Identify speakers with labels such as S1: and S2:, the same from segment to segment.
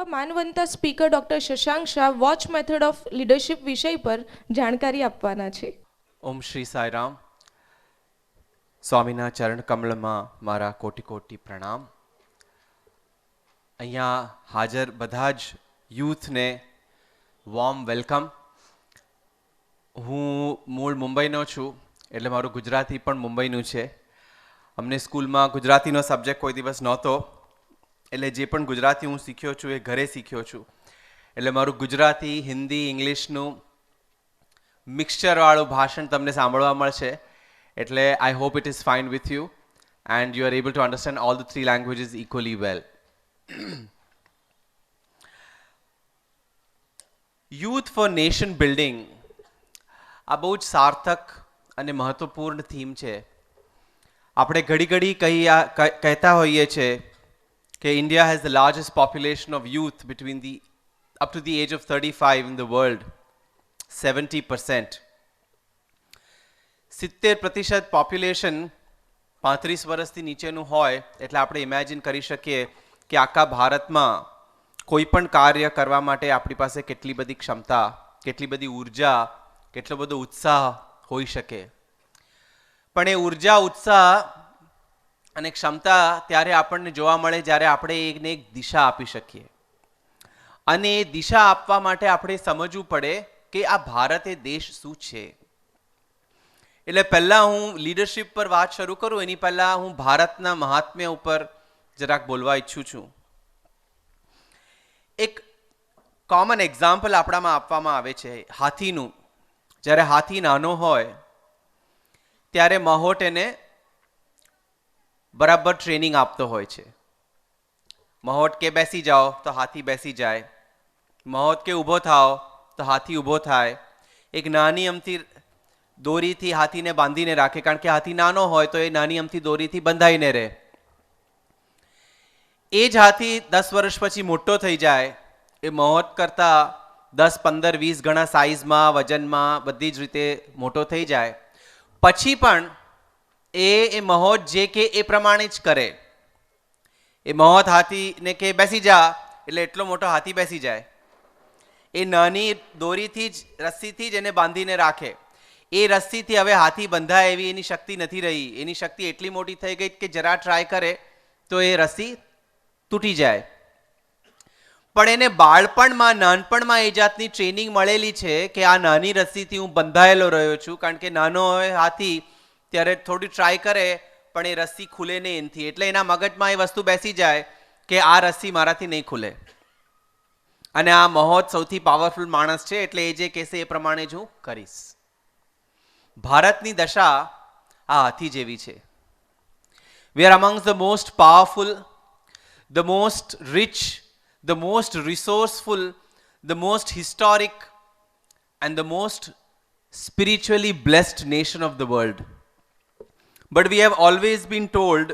S1: એવા માનવંતા speaker doctor Shashank Shah watch method of leadership વિષય પર જાણકારી આપવાના છે.
S2: ઓમ શ્રી સાઈરામ. સ્વામીના ચરણ કમળમાં મારા કોટી કોટી પ્રણામ. અહીંયા હાજર બધા જ યુથને વોર્મ વેલકમ. હું મૂળ મુંબઈનો છું, એટલે મારું ગુજરાતી પણ મુંબઈનું છે. અમને સ્કૂલમાં ગુજરાતીનો સબ્જેક્ટ કોઈ દિવસ નહોતો, એટલે જે પણ ગુજરાતી હું શીખ્યો છું એ ઘરે શીખ્યો છું. એટલે મારું ગુજરાતી, હિન્દી, ઇંગ્લિશનું મિક્સચરવાળું ભાષણ તમને સાંભળવા મળશે. એટલે I hope it is fine with you and you are able to understand all the three languages equally well. Youth for nation building આ બહુ જ સાર્થક અને મહત્વપૂર્ણ થીમ છે. આપણે ઘડી ઘડી કહેતા હોઈએ છીએ કે India has the largest population of youth between the up to the age of 35 in the world. 70%. 70% population 35 વર્ષથી નીચેનું હોય એટલે આપણે ઇમેજિન કરી શકીએ કે આખા ભારતમાં કોઈ પણ કાર્ય કરવા માટે આપણી પાસે કેટલી બધી ક્ષમતા, કેટલી બધી ઉર્જા, કેટલો બધો ઉત્સાહ હોઈ શકે. પણ એ ઉર્જા, ઉત્સાહ અને ક્ષમતા ત્યારે આપણને જોવા મળે જ્યારે આપણે એકને એક દિશા આપી શકીએ. અને એ દિશા આપવા માટે આપણે સમજવું પડે કે આ ભારત એ દેશ શું છે. એટલે પહેલાં હું લીડરશિપ પર વાત શરૂ કરું એની પહેલાં હું ભારતના મહાત્મ્ય ઉપર જરાક બોલવા ઈચ્છું છું. એક કોમન એક્ઝામ્પલ આપણામાં આપવામાં આવે છે હાથીનું. જ્યારે હાથી નાનો હોય ત્યારે મહોટ એને બરાબર ટ્રેનિંગ આપતો હોય છે. મહોટ કે બેસી જાઓ તો હાથી બેસી જાય, મહોટ કે ઊભો થાઓ તો હાથી ઊભો થાય. એક નાની અમથી દોરીથી હાથીને બાંધીને રાખે, કારણ કે હાથી નાનો હોય તો એ નાની અમથી દોરીથી બંધાઈને રહે. એ જ હાથી 10 વર્ષ પછી મોટો થઈ જાય, એ મહોટ કરતાં 10, 15, 20 ગણા સાઇઝમાં, વજનમાં, બધી જ રીતે મોટો થઈ જાય. પછી પણ એ મહોટ જે કે એ પ્રમાણે જ કરે. એ મહોટ હાથીને કે બેસી જા એટલે એટલો મોટો હાથી બેસી જાય. એ નાની દોરીથી જ, રસ્સીથી જ એને બાંધીને રાખે. એ રસ્સીથી હવે હાથી બંધાય એવી એની શક્તિ નથી રહી. એની શક્તિ એટલી મોટી થઈ ગઈ કે જરા ટ્રાય કરે તો એ રસ્સી તૂટી જાય. પણ એને બાળપણમાં, નાનપણમાં એ જાતની ટ્રેનિંગ મળેલી છે કે આ નાની રસ્સીથી હું બંધાયેલો રહ્યો છું, કારણ કે નાનો હોય હાથી ત્યારે થોડી ટ્રાય કરે પણ એ રસ્સી ખુલે નહીં એનાથી. એટલે એના મગજમાં એ વસ્તુ બેસી જાય કે આ રસ્સી મારાથી નહીં ખુલે. અને આ મહોત સૌથી પાવરફુલ માણસ છે એટલે એ જે કહેશે એ પ્રમાણે જ હું કરીશ. ભારતની દશા આ હાથી જેવી છે. We are amongst the most powerful, the most rich, the most resourceful, the most historic, and the most spiritually blessed nation of the world. But we have always been told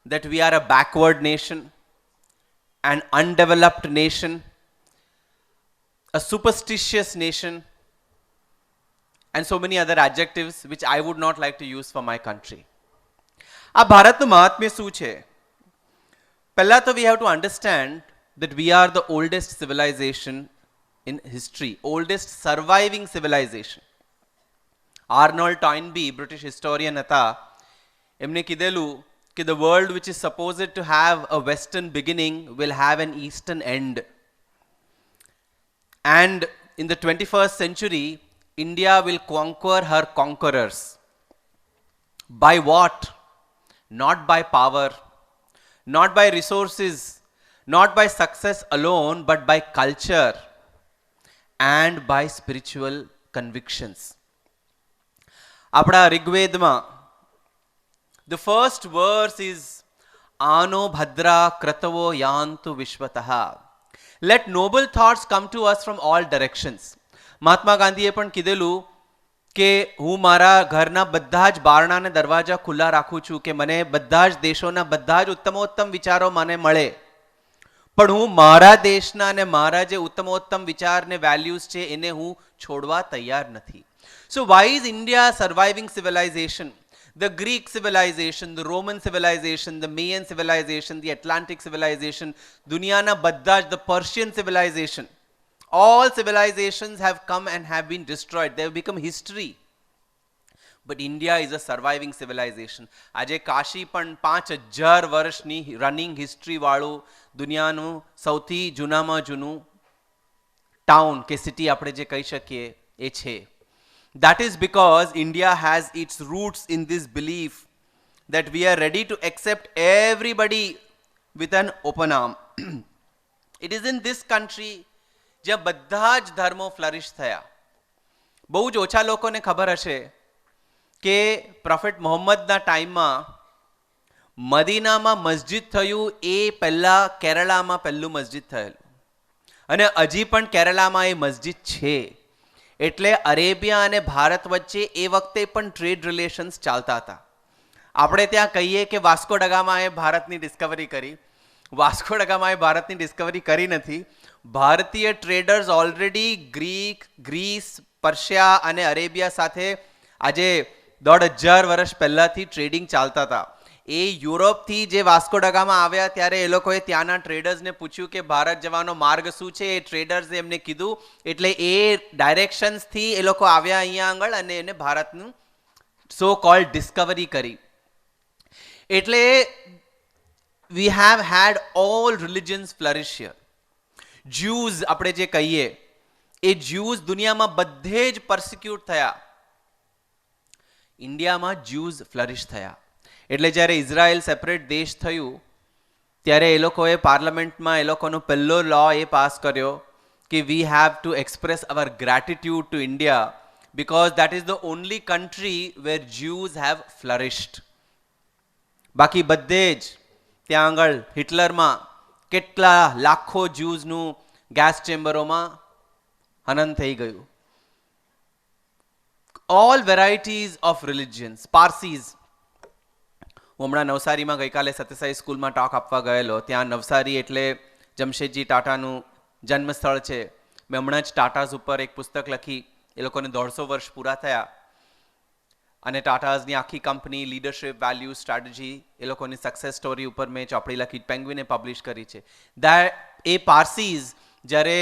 S2: that we are a backward nation, an undeveloped nation, a superstitious nation, and so many other adjectives which I would not like to use for my country. આ ભારતનું મહાત્મ્ય શું છે? પહેલા તો we have to understand that we are the oldest civilization in history, oldest surviving civilization. Arnold Toynbee, British historian હતા, એમને કીધેલું કે the world which is supposed to have a western beginning will have an eastern end. And in the 21st century, India will conquer her conquerors. By what? Not by power, not by resources, not by success alone, but by culture and by spiritual convictions. આપણા ઋગ્વેદમાં the first verse is Ano Bhadra Kratavo Yantu Vishwataha. Let noble thoughts come to us from all directions. મહાત્મા ગાંધીએ પણ કીધેલું કે હું મારા ઘરના બધા જ બારણા અને દરવાજા ખુલ્લા રાખું છું કે મને બધા જ દેશોના બધા જ ઉત્તમોત્તમ વિચારો મને મળે, પણ હું મારા દેશના અને મારા જે ઉત્તમોત્તમ વિચાર ને વેલ્યુઝ છે એને હું છોડવા તૈયાર નથી. So why is India surviving civilisation? The Greek civilization, the Roman civilization, the Mayan civilization, the Atlantic civilization, દુનિયાના બધા જ, the Persian civilization, all civilizations have come and have been destroyed. They have become history. But India is a surviving civilization. આજે કાશી પણ 5000 વર્ષની running history વાળું દુનિયાનું સૌથી જૂનામાં જૂનું ટાઉન કે સિટી આપણે જે કહી શકીએ એ છે. That is because India has its roots in this belief that we are ready to accept everybody with an open arm. It is in this country જ્યાં બધા જ ધર્મો ફ્લરિશ થયા. બહુ જ ઓછા લોકોને ખબર હશે કે પ્રોફેટ મોહમ્મદના ટાઈમમાં મદીનામાં મસ્જિદ થયું એ પહેલાં કેરળામાં પહેલું મસ્જિદ થયેલું અને હજી પણ કેરળામાં એ મસ્જિદ છે. એટલે અરેબિયા અને ભારત વચ્ચે એ વખતે પણ ટ્રેડ રિલેશન્સ ચાલતા હતા. આપણે ત્યાં કહીએ કે વાસ્કો ડગામાએ ભારતની ડિસ્કવરી કરી. વાસ્કો ડગામાએ ભારતની ડિસ્કવરી કરી નથી. ભારતીય ટ્રેડર્સ ઓલરેડી ગ્રીસ, પર્શિયા અને અરેબિયા સાથે આજે 1500 વર્ષ પહેલાંથી ટ્રેડિંગ ચાલતા હતા. એ યુરોપથી જે વાસ્કો ડગામા આવ્યા ત્યારે એ લોકોએ ત્યાંના ટ્રેડર્સને પૂછ્યું કે ભારત જવાનો માર્ગ શું છે. એ ટ્રેડર્સે એમને કીધું એટલે એ ડાયરેક્શન્સથી એ લોકો આવ્યા અહીંયા આગળ અને એને ભારતનું સો કોલ્ડ ડિસ્કવરી કરી. એટલે we have had all religions flourish here. Jews આપણે જે કહીએ એ જ્યુઝ દુનિયામાં બધે જ પરસિક્યુટ થયા. ઇન્ડિયામાં જ્યુઝ ફ્લરિશ થયા. એટલે જ્યારે ઇઝરાયલ સેપરેટ દેશ થયું ત્યારે એ લોકોએ પાર્લામેન્ટમાં એ લોકોનો પહેલો લો એ પાસ કર્યો કે we have to express our gratitude to India because that is the only country where Jews have flourished. બાકી બધે જ ત્યાં આગળ હિટલરમાં કેટલા લાખો જ્યુઝનું ગેસ ચેમ્બરોમાં હનન થઈ ગયું. All varieties of religions. Parsis, હું હમણાં નવસારીમાં ગઈકાલે સત્યસાઈ સ્કૂલમાં ટોક આપવા ગયેલો. ત્યાં નવસારી એટલે જમશેદજી ટાટાનું જન્મસ્થળ છે. મેં હમણાં જ ટાટાઝ ઉપર એક પુસ્તક લખી. એ લોકોને 150 વર્ષ પૂરા થયા અને ટાટાઝની આખી કંપની, લીડરશિપ, વેલ્યુ, સ્ટ્રેટેજી, એ લોકોની સક્સેસ સ્ટોરી ઉપર મેં ચોપડી લખી, પેંગ્વિને પબ્લિશ કરી છે. એ પારસીઝ જ્યારે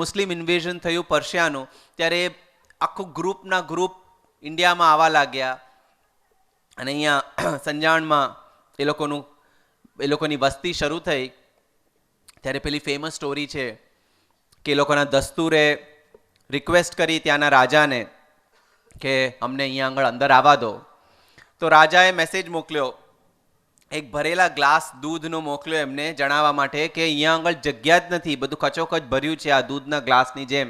S2: મુસ્લિમ ઇન્વેઝન થયું પર્શિયાનું ત્યારે આખું ગ્રુપના ગ્રુપ ઇન્ડિયામાં આવવા લાગ્યા અને અહીંયા સંજાણમાં એ લોકોની વસ્તી શરૂ થઈ ત્યારે પેલી ફેમસ સ્ટોરી છે કે એ લોકોના દસ્તુરે રિક્વેસ્ટ કરી ત્યાંના રાજાને કે અમને અહીંયા આગળ અંદર આવવા દો. તો રાજાએ મેસેજ મોકલ્યો, એક ભરેલા ગ્લાસ દૂધનો મોકલ્યો એમને જણાવવા માટે કે અહીંયા આગળ જગ્યા જ નથી, બધું કચોકચ ભર્યું છે આ દૂધના ગ્લાસની જેમ.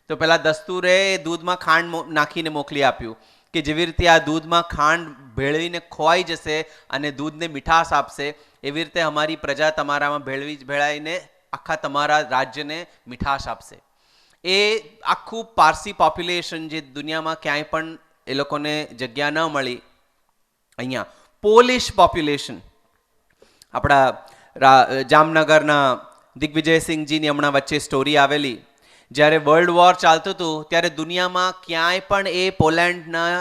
S2: તો પેલા દસ્તુરે દૂધમાં ખાંડ નાખીને મોકલી આપ્યું કે જેવી રીતે આ દૂધમાં ખાંડ ભેળવીને ખોવાઈ જશે અને દૂધને મીઠાશ આપશે એવી રીતે અમારી પ્રજા તમારામાં ભેળાઈને આખા તમારા રાજ્યને મીઠાશ આપશે. એ આખું પારસી પોપ્યુલેશન જે દુનિયામાં ક્યાંય પણ એ લોકોને જગ્યા ન મળી, અહીંયા પોલિશ પોપ્યુલેશન. આપણા જામનગરના દિગ્વિજયસિંહજીની હમણાં વચ્ચે સ્ટોરી આવેલી. જ્યારે વર્લ્ડ વોર ચાલતું હતું ત્યારે દુનિયામાં ક્યાંય પણ એ પોલેન્ડના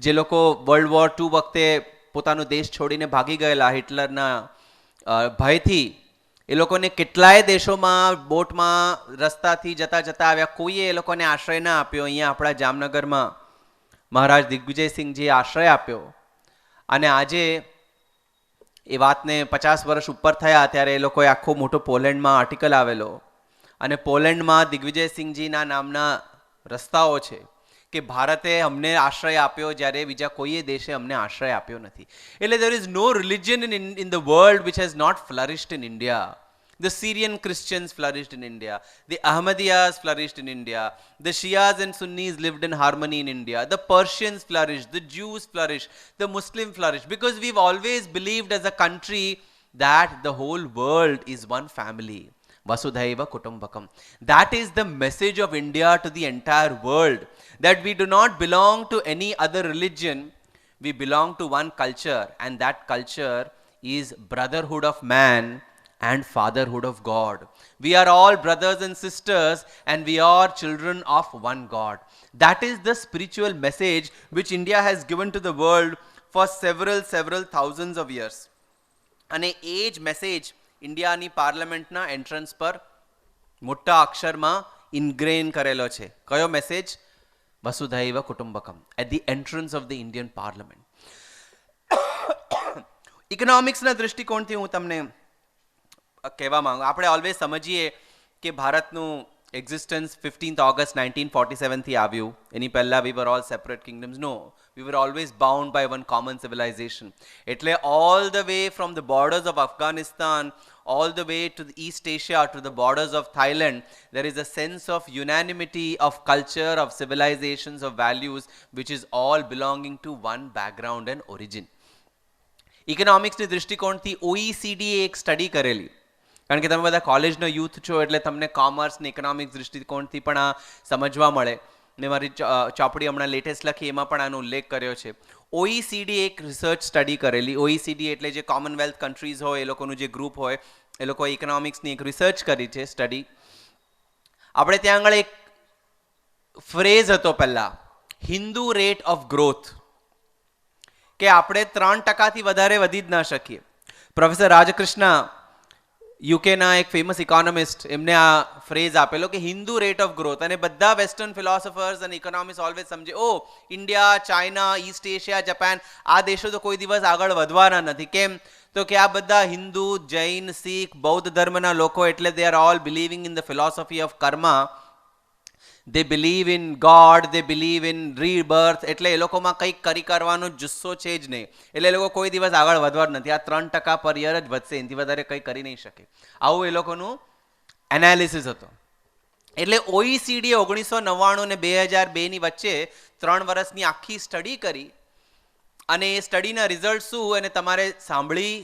S2: જે લોકો વર્લ્ડ વોર 2 વખતે પોતાનો દેશ છોડીને ભાગી ગયેલા હિટલરના ભયથી, એ લોકોને કેટલાય દેશોમાં બોટમાં રસ્તાથી જતા જતા આવ્યા, કોઈએ એ લોકોને આશ્રય ના આપ્યો. અહીંયા આપણા જામનગરમાં મહારાજ દિગ્વિજયસિંહજીએ આશ્રય આપ્યો અને આજે એ વાતને 50 વર્ષ ઉપર થયા ત્યારે એ લોકોએ આખો મોટો પોલેન્ડમાં આર્ટિકલ આવેલો અને પોલેન્ડમાં દિગ્વિજયસિંહજીના નામના રસ્તાઓ છે કે ભારતે અમને આશ્રય આપ્યો જ્યારે બીજા કોઈએ દેશે અમને આશ્રય આપ્યો નથી. એટલે there is no religion in the world which has not flourished in India. The Syrian Christians flourished in India. The Ahmadiyas flourished in India. The Shias and Sunnis lived in harmony in India. The Persians flourished. The Jews flourished. The Muslims flourished. Because we've always believed as a country that the whole world is one family. Vasudhaiva Kutumbakam. That is the message of India to the entire world. That we do not belong to any other religion. We belong to one culture. And that culture is brotherhood of man and fatherhood of God. We are all brothers and sisters and we are children of one God. That is the spiritual message which India has given to the world for several thousands of years. અને એ જ message ઇન્ડિયાની પાર્લામેન્ટના entrance પર મોટા અક્ષરમાં ઇન્ગ્રેન કરેલો છે. કયો મેસેજ? વસુધૈવ કુટુંબકમ, at the entrance of the Indian parliament. ઇકોનોમિક્સના દૃષ્ટિકોણથી હું તમને કહેવા માંગુ, આપણે ઓલવેઝ સમજીએ કે ભારતનું એક્ઝિસ્ટન્સ 15th August 1947 થી આવ્યું. એની પહેલા we were all separate kingdoms. No, we were always bound by one common civilization. એટલે all the way from the borders of Afghanistan all the way to the East Asia to the borders of Thailand, there is a sense of unanimity of culture, of civilizations, of values, which is all belonging to one background and origin. ઇકોનોમિક્સની દૃષ્ટિકોણથી OECD એક study કરેલી, કારણ કે તમે બધા કોલેજનો youth છો એટલે તમને કોમર્સ ને ઇકોનોમિક્સ દૃષ્ટિકોણથી પણ આ સમજવા મળે. મેં મારી ચોપડી હમણાં લેટેસ્ટ લખી એમાં પણ આનો ઉલ્લેખ કર્યો છે. OECD એક રિસર્ચ સ્ટડી કરેલી. OECD એટલે જે કોમનવેલ્થ કન્ટ્રીઝ હોય એ લોકોનું જે ગ્રુપ હોય એ લોકોએ ઇકોનોમિક્સની એક રિસર્ચ કરી છે, સ્ટડી. આપણે ત્યાં આગળ એક ફ્રેઝ હતો પહેલા, હિન્દુ રેટ ઓફ ગ્રોથ, કે આપણે 3% વધારે વધી જ ના શકીએ. પ્રોફેસર રાજકૃષ્ણ યુકેના એક ફેમસ ઇકોનોમિસ્ટ, એમને આ ફ્રેઝ આપેલો કે હિન્દુ રેટ ઓફ ગ્રોથ. અને બધા વેસ્ટર્ન ફિલોસોફર્સ અને ઇકોનોમિસ્ટ ઓલવેઝ સમજે, oh India, China, East Asia, Japan, આ દેશો તો કોઈ દિવસ આગળ વધવાના નથી. કેમ? તો કે આ બધા હિન્દુ, જૈન, શીખ, બૌદ્ધ ધર્મના લોકો, એટલે they are all believing in the philosophy of Karma. They believe in God, they believe in rebirth. એટલે એ લોકોમાં કંઈક કરવાનો જુસ્સો છે જ નહીં. એટલે એ લોકો કોઈ દિવસ આગળ વધવા જ નથી. આ 3% પર યર જ વધશે, એનાથી વધારે કંઈ કરી નહીં શકે. આવું એ લોકોનું એનાલિસિસ હતો. એટલે OECD 1999 ને 2002 વચ્ચે 3 વર્ષની આખી સ્ટડી કરી. અને એ સ્ટડીના રિઝલ્ટ શું, અને તમારે સાંભળી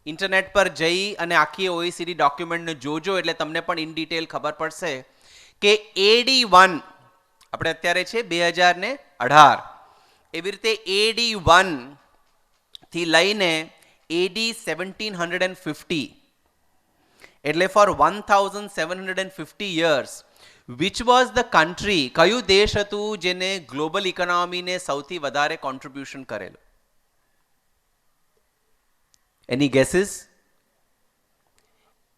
S2: ઇન્ટરનેટ પર જઈ અને આખી OECD ડોક્યુમેન્ટને જોજો, એટલે તમને પણ ઇન ડિટેલ ખબર પડશે કે AD1 આપણે અત્યારે છે 2018, એવી રીતે AD1 થી લઈને AD 1750, એટલે four 1750 years, which was the country, કયું દેશ હતું જેને ગ્લોબલ ઇકોનોમીને સૌથી વધારે કોન્ટ્રીબ્યુશન કરેલું? Any guesses?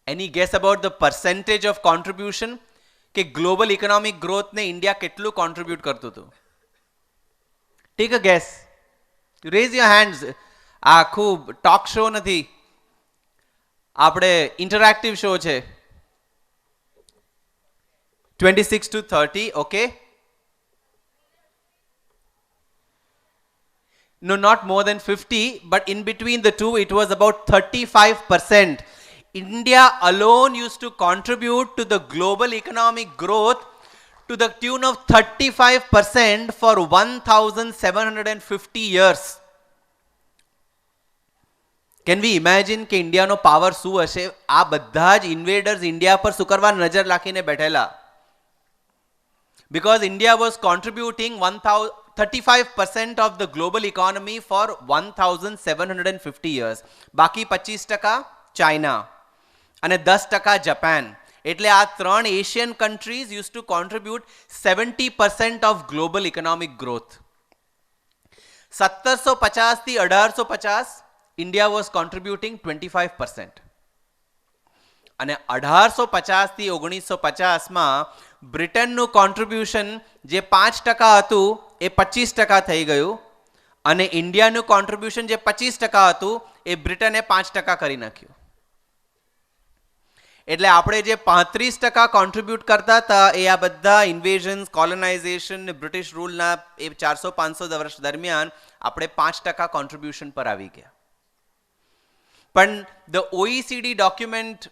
S2: Any guess about the percentage of contribution? કે ગ્લોબલ ઇકોનોમિક ગ્રોથને ઇન્ડિયા કેટલું કોન્ટ્રીબ્યુટ કરતું હતું? Take a gas, rays your hands. આ ખૂબ ટોક શો નથી, આપણે ઇન્ટરેક્ટિવ શો છે. 26 to 30, okay? No, not more than 50, but in between the two, it was about 35%. India alone used to contribute to the global economic growth to the tune of 35% for 1750 years. Can we imagine કે ઇન્ડિયાનો power શું હશે? આ બધા જ ઇન્વેડર્સ India પર શું કરવા નજર રાખીને બેઠેલા? Because India was contributing 35% of the global economy for 1750 years. બાકી 25% ચાઇના અને 10% જાપાન. એટલે આ 3 Asian countries use to contribute 70% of global economic growth. 1750 થી 1850 ઇન્ડિયા વોઝ કોન્ટ્રીબ્યુટિંગ 25%. અને 1850 થી 1950 બ્રિટનનું કોન્ટ્રીબ્યુશન જે 5% હતું એ 25% થઈ ગયું, અને ઇન્ડિયાનું કોન્ટ્રીબ્યુશન જે 25% હતું એ બ્રિટને 5% કરી નાખ્યું. એટલે આપણે જે 35% કોન્ટ્રીબ્યુટ કરતા હતા એ આ બધા ઇન્વેઝન્સ, કોલોનાઇઝેશન ને બ્રિટિશ રૂલના એ 400-500 વર્ષ દરમિયાન આપણે 5% કોન્ટ્રીબ્યુશન પર આવી ગયા. પણ ધ OECD ડોક્યુમેન્ટ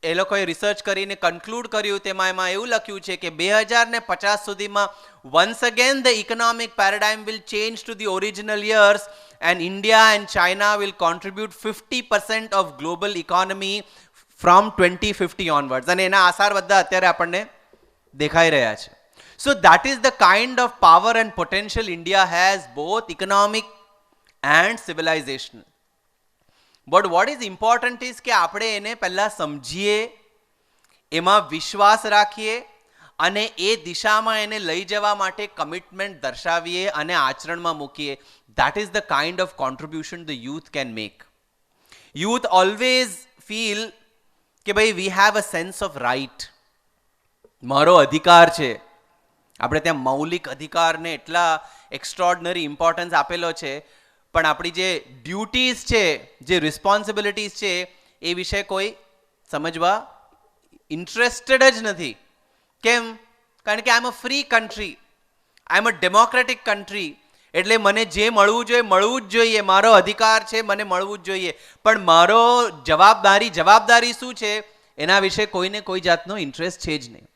S2: એ લોકોએ રિસર્ચ કરીને કન્ક્લુડ કર્યું, તેમાં એમાં એવું લખ્યું છે કે 2050 સુધીમાં once again the economic paradigm will change to the original years and India and China will contribute 50% of global economy from 2050 onwards. અને એના આસાર બધા અત્યારે આપણને દેખાઈ રહ્યા છે. So that is the kind of power and potential India has, both economic and civilizational. But what is important is કે આપણે એને પહેલા સમજીએ, એમાં વિશ્વાસ રાખીએ અને એ દિશામાં એને લઈ જવા માટે કમિટમેન્ટ દર્શાવીએ અને આચરણમાં મૂકીએ, that is the kind of contribution the youth can make. Youth always feel કે ભાઈ we have a sense of right. મારો અધિકાર છે. આપણે ત્યાં મૌલિક અધિકારને એટલા એક્સ્ટ્રોર્ડનરી ઇમ્પોર્ટન્સ આપેલો છે, પણ આપણી જે ડ્યુટીઝ છે, જે રિસ્પોન્સિબિલિટીઝ છે, એ વિશે કોઈ સમજવા ઇન્ટરેસ્ટેડ જ નથી. કેમ? કારણ કે આઈ એમ અ ફ્રી કન્ટ્રી, આઈ એમ અ ડેમોક્રેટિક કન્ટ્રી, એટલે મને જે મળવું જોઈએ મળવું જ જોઈએ, મારો અધિકાર છે, મને મળવું જ જોઈએ. પણ મારો જવાબદારી શું છે એના વિશે કોઈને કોઈ જાતનો ઇન્ટરેસ્ટ છે જ નહીં.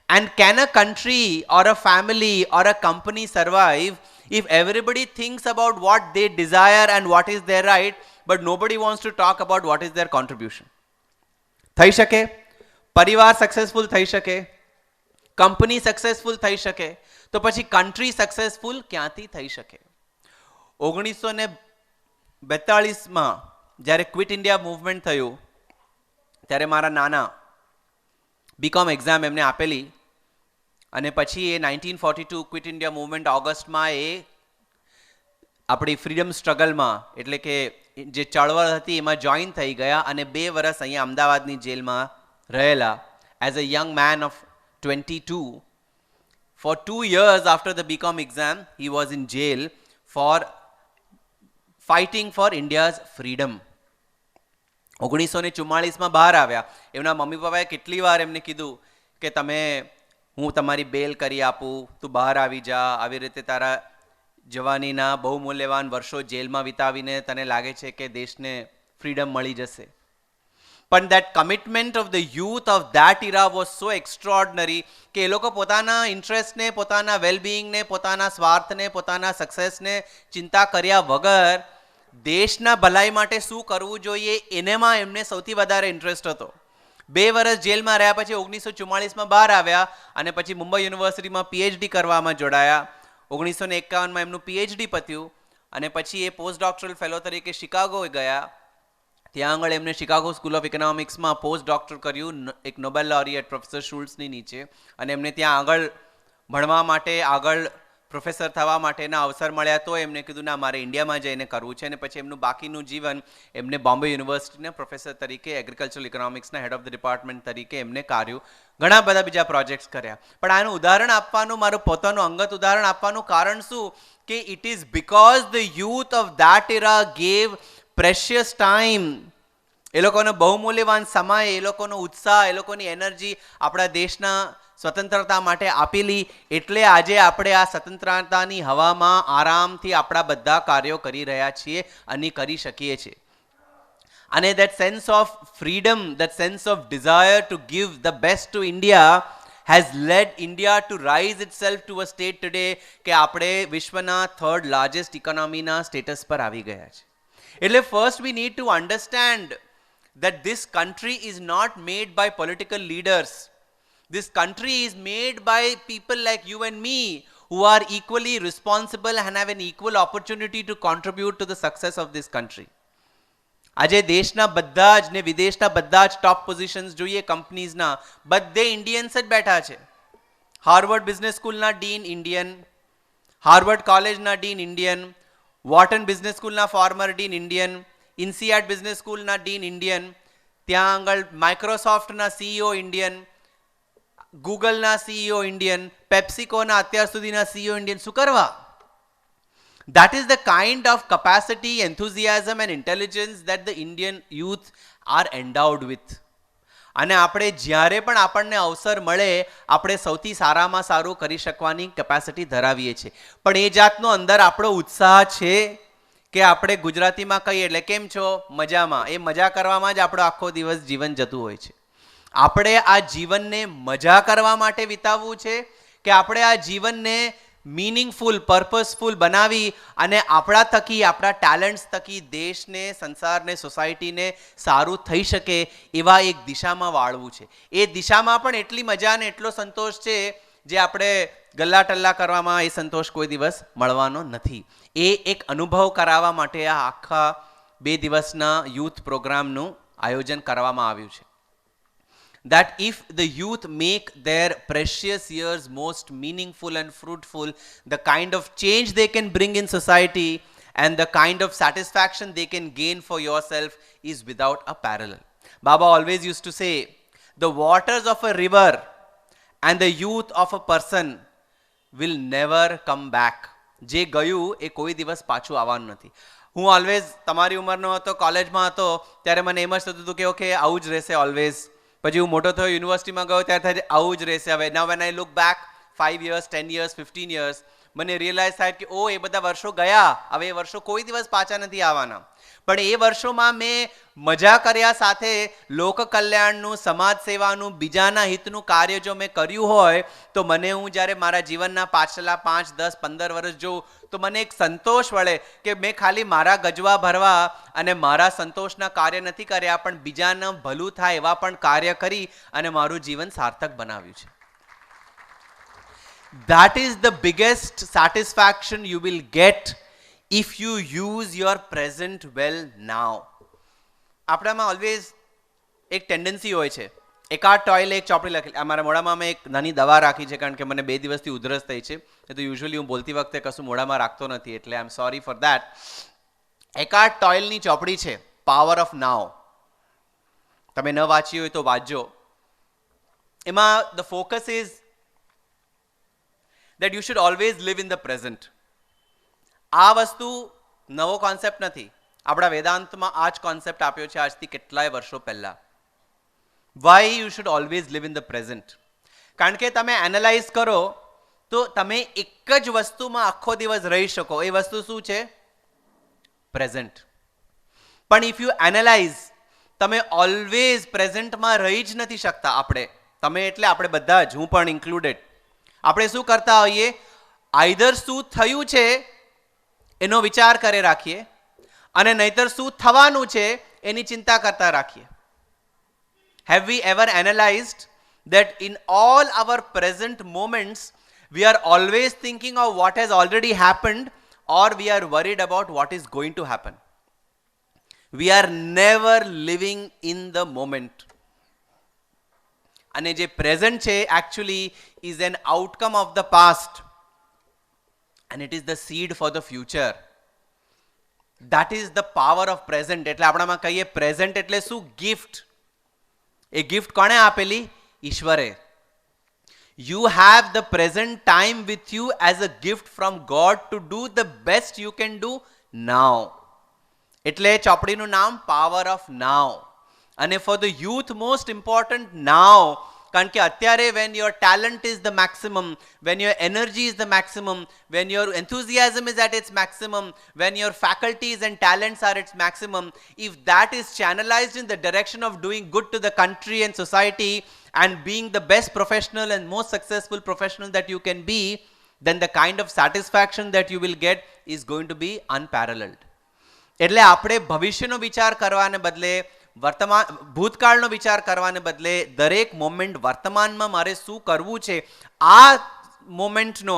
S2: And can a country or a family or a company survive if everybody thinks about what they desire and what is their right, but nobody wants to talk about what is their contribution? થઈ શકે? પરિવાર successful થઈ શકે, company successful થઈ શકે, તો પછી country successful ક્યાંથી થઈ શકે? 1942માં જ્યારે ક્વિટ ઇન્ડિયા મૂવમેન્ટ થયું ત્યારે મારા નાના બીકોમ એક્ઝામ એમને આપેલી, અને પછી એ 1942 ક્વિટ ઇન્ડિયા મૂવમેન્ટ ઓગસ્ટમાં એ આપણી ફ્રીડમ સ્ટ્રગલમાં, એટલે કે જે ચળવળ હતી એમાં જોઈન થઈ ગયા અને 2 વર્ષ અહીંયા અમદાવાદની જેલમાં રહેલા as a young man of 22. For 2 years after the BCom exam, he was in jail for fighting for India's freedom. 1944માં બહાર આવ્યા. એમના મમ્મી પપ્પાએ કેટલી વાર એમને કીધું કે હું તમારી બેલ કરી આપું, તું બહાર આવી જા, આવી રીતે તારા જવાનીના બહુ મૂલ્યવાન વર્ષો જેલમાં વિતાવીને તને લાગે છે કે દેશને ફ્રીડમ મળી જશે. પણ that commitment of the youth of that era was so extraordinary કે એ લોકો પોતાના ઇન્ટરેસ્ટને, પોતાના વેલબિંગને, પોતાના સ્વાર્થને, પોતાના સક્સેસને ચિંતા કર્યા વગર દેશના ભલાઈ માટે શું કરવું જોઈએ એનેમાં એમને સૌથી વધારે ઇન્ટરેસ્ટ હતો. 2 વર્ષ જેલમાં રહ્યા પછી 1944માં બહાર આવ્યા અને પછી મુંબઈ યુનિવર્સિટીમાં પીએચડી કરવામાં જોડાયા. 1951માં એમનું પીએચડી પત્યું અને પછી એ પોસ્ટ ડોક્ટરલ ફેલો તરીકે શિકાગો ગયા. ત્યાં આગળ એમને શિકાગો સ્કૂલ ઓફ ઇકોનોમિક્સમાં પોસ્ટ ડોક્ટર કર્યું, એક નોબેલ લોરિએટ પ્રોફેસર શુલ્ટ્સની નીચે, અને એમને ત્યાં આગળ ભણવા માટે, આગળ પ્રોફેસર થવા માટેના અવસર મળ્યા. તો એમને કીધું ના, મારે ઇન્ડિયામાં જઈને કરવું છે. અને પછી એમનું બાકીનું જીવન એમને બોમ્બે યુનિવર્સિટીના પ્રોફેસર તરીકે, એગ્રીકલ્ચરલ ઇકોનોમિક્સના હેડ ઓફ ધ ડિપાર્ટમેન્ટ તરીકે એમને કાર્યો, ઘણા બધા બીજા પ્રોજેક્ટ્સ કર્યા. પણ આનું ઉદાહરણ આપવાનું, મારું પોતાનું અંગત ઉદાહરણ આપવાનું કારણ શું કે it is because the youth of that era gave precious time, એ લોકોનો બહુમૂલ્યવાન સમય, એ લોકોનો ઉત્સાહ, એ લોકોની એનર્જી આપણા દેશના સ્વતંત્રતા માટે આપેલી. એટલે આજે આપણે આ સ્વતંત્રતાની હવામાં આરામથી આપણા બધા કાર્યો કરી રહ્યા છીએ અને કરી શકીએ છીએ. અને that sense of freedom, that sense of desire to give the best to India has led India to rise itself to a state today કે આપણે વિશ્વના 3rd largest economy ના સ્ટેટસ પર આવી ગયા છે. એટલે first we need to understand that this country is not made by political leaders. This country is made by people like you and me who are equally responsible and have an equal opportunity to contribute to the success of this country. આજે દેશના બધા જ ને વિદેશના બધા જ ટોપ positions જોઈએ કંપનીઝના, બધે ઇન્ડિયન્સ જ બેઠા છે. હાર્વર્ડ બિઝનેસ સ્કૂલના ડીન ઇન્ડિયન, હાર્વર્ડ કોલેજના ડીન ઇન્ડિયન, વોટન બિઝનેસ સ્કૂલના ફોર્મર ડીન ઇન્ડિયન, ઇન્સિયાટ બિઝનેસ સ્કૂલના ડીન ઇન્ડિયન, ત્યાં આગળ માઇક્રોસોફ્ટના સીઈઓ ઇન્ડિયન, ગૂગલના સીઈઓ ઇન્ડિયન, પેપ્સિકોના અત્યાર સુધીના સીઈઓ ઇન્ડિયન. શું કરવા? That is the kind of capacity, enthusiasm and intelligence that the Indian youth are endowed with. અને આપણે જ્યારે પણ આપણને અવસર મળે આપણે સૌથી સારામાં સારું કરી શકવાની કેપેસિટી ધરાવીએ છીએ. પણ એ જાતનો અંદર આપણો ઉત્સાહ છે કે આપણે ગુજરાતીમાં કહીએ એટલે કેમ છો? મજામાં. એ મજા કરવામાં જ આપણો આખો દિવસ જીવન જતું હોય છે. આપણે આ જીવનને મજા કરવા માટે વિતાવવું છે કે આપણે આ જીવનને મીનિંગફુલ, પર્પસફુલ બનાવી અને આપણા થકી, આપણા ટેલેન્ટ્સ થકી દેશને, સંસારને, સોસાયટીને સારું થઈ શકે એવા એક દિશામાં વાળવું છે. એ દિશામાં પણ એટલી મજા અને એટલો સંતોષ છે જે આપણે ગલ્લા ટલ્લા કરવામાં એ સંતોષ કોઈ દિવસ મળવાનો નથી. એ એક અનુભવ કરાવવા માટે આ આખા 2 દિવસના યુથ પ્રોગ્રામનું આયોજન કરવામાં આવ્યું છે. that if the youth make their precious years most meaningful and fruitful, the kind of change they can bring in society and the kind of satisfaction they can gain for yourself is without a parallel. Baba always used to say, the waters of a river and the youth of a person will never come back. જે ગયું એ કોઈ દિવસ પાછું આવવાનું નથી. હું always તમારી ઉંમરનો હતો, કોલેજમાં હતો ત્યારે મને એમ જ થતું હતું કે ઓકે આવું જ રહેશે ઓલવેઝ. પછી હું મોટો થયો, યુનિવર્સિટીમાં ગયો ત્યારે થાય આવું જ રહેશે. હવે now when I look back 5 years, 10 years, 15 years, મને રિયલાઇઝ થાય કે ઓ એ બધા વર્ષો ગયા, હવે એ વર્ષો કોઈ દિવસ પાછા નથી આવવાના. પણ એ વર્ષોમાં મેં મજા કર્યા સાથે લોક કલ્યાણનું, સમાજ સેવાનું, બીજાના હિતનું કાર્ય જો મેં કર્યું હોય તો મને હું જ્યારે મારા જીવનના પાછલા 5, 10, 15 વર્ષ જોઉં તો મને એક સંતોષ વળે કે મેં ખાલી મારા ગજવા ભરવા અને મારા સંતોષના કાર્ય નથી કર્યા, પણ બીજાનું ભલું થાય એવા પણ કાર્ય કરી અને મારું જીવન સાર્થક બનાવ્યું છે. That is the biggest satisfaction you will get if you use your present well now. આપણામાં ઓલવેઝ એક ટેન્ડન્સી હોય છે, એકાદ ટોયલે એક ચોપડી લખેલી. મારા મોઢામાં મેં એક નાની દવા રાખી છે કારણ કે મને 2 દિવસથી ઉધરસ થઈ છે, તો યુઝ્યુઅલી હું બોલતી વખતે કશું મોઢામાં રાખતો નથી, એટલે આઈ એમ સોરી ફોર દેટ. એકાદ ટોયલની ચોપડી છે, પાવર ઓફ નાવ. તમે ન વાંચી હોય તો વાંચજો. એમાં the focus is that you should always live in the present. આ વસ્તુ નવો કોન્સેપ્ટ નથી, આપણા વેદાંતમાં આ જ કોન્સેપ્ટ આપ્યો છે આજથી કેટલાય વર્ષો પહેલા. Why you should always live in the present? કારણ કે તમે એનાલાઇઝ કરો તો તમે એક જ વસ્તુમાં આખો દિવસ રહી શકો. એ વસ્તુ શું છે? પ્રેઝન્ટ. પણ ઇફ યુ એનાલાઇઝ, તમે ઓલવેઝ પ્રેઝન્ટમાં રહી જ નથી શકતા. તમે એટલે આપણે બધા જ, હું પણ ઇન્ક્લુડેડ. આપણે શું કરતા હોઈએ, આઈધર શું થયું છે એનો વિચાર કરે રાખીએ અને નહીતર શું થવાનું છે એની ચિંતા કરતા રાખીએ. Have we ever analyzed that in all our present moments we are always thinking of what has already happened or we are worried about what is going to happen? We are never living in the moment. અને જે present છે actually is an outcome of the past and it is the seed for the future. That is the power of present. એટલે આપણામાં કહીએ present એટલે શું? Gift. એ gift કોણે આપેલી? ઈશ્વરે. You have the present time with you as a gift from God to do the best you can do now. એટલે ચોપડીનું નામ પાવર ઓફ નાવ. અને for the youth most important now, કારણ કે અત્યારે when your talent is the maximum, when your energy is the maximum, when your enthusiasm is at its maximum, when your faculties and talents are its maximum, if that is channelized in the direction of doing good to the country and society and being the best professional and most successful professional that you can be, then the kind of satisfaction that you will get is going to be unparalleled. એટલે આપણે ભવિષ્યનો વિચાર કરવાને બદલે ભૂતકાળનો વિચાર કરવાને બદલે દરેક moment વર્તમાનમાં મારે શું કરવું છે, આ મોમેન્ટનો,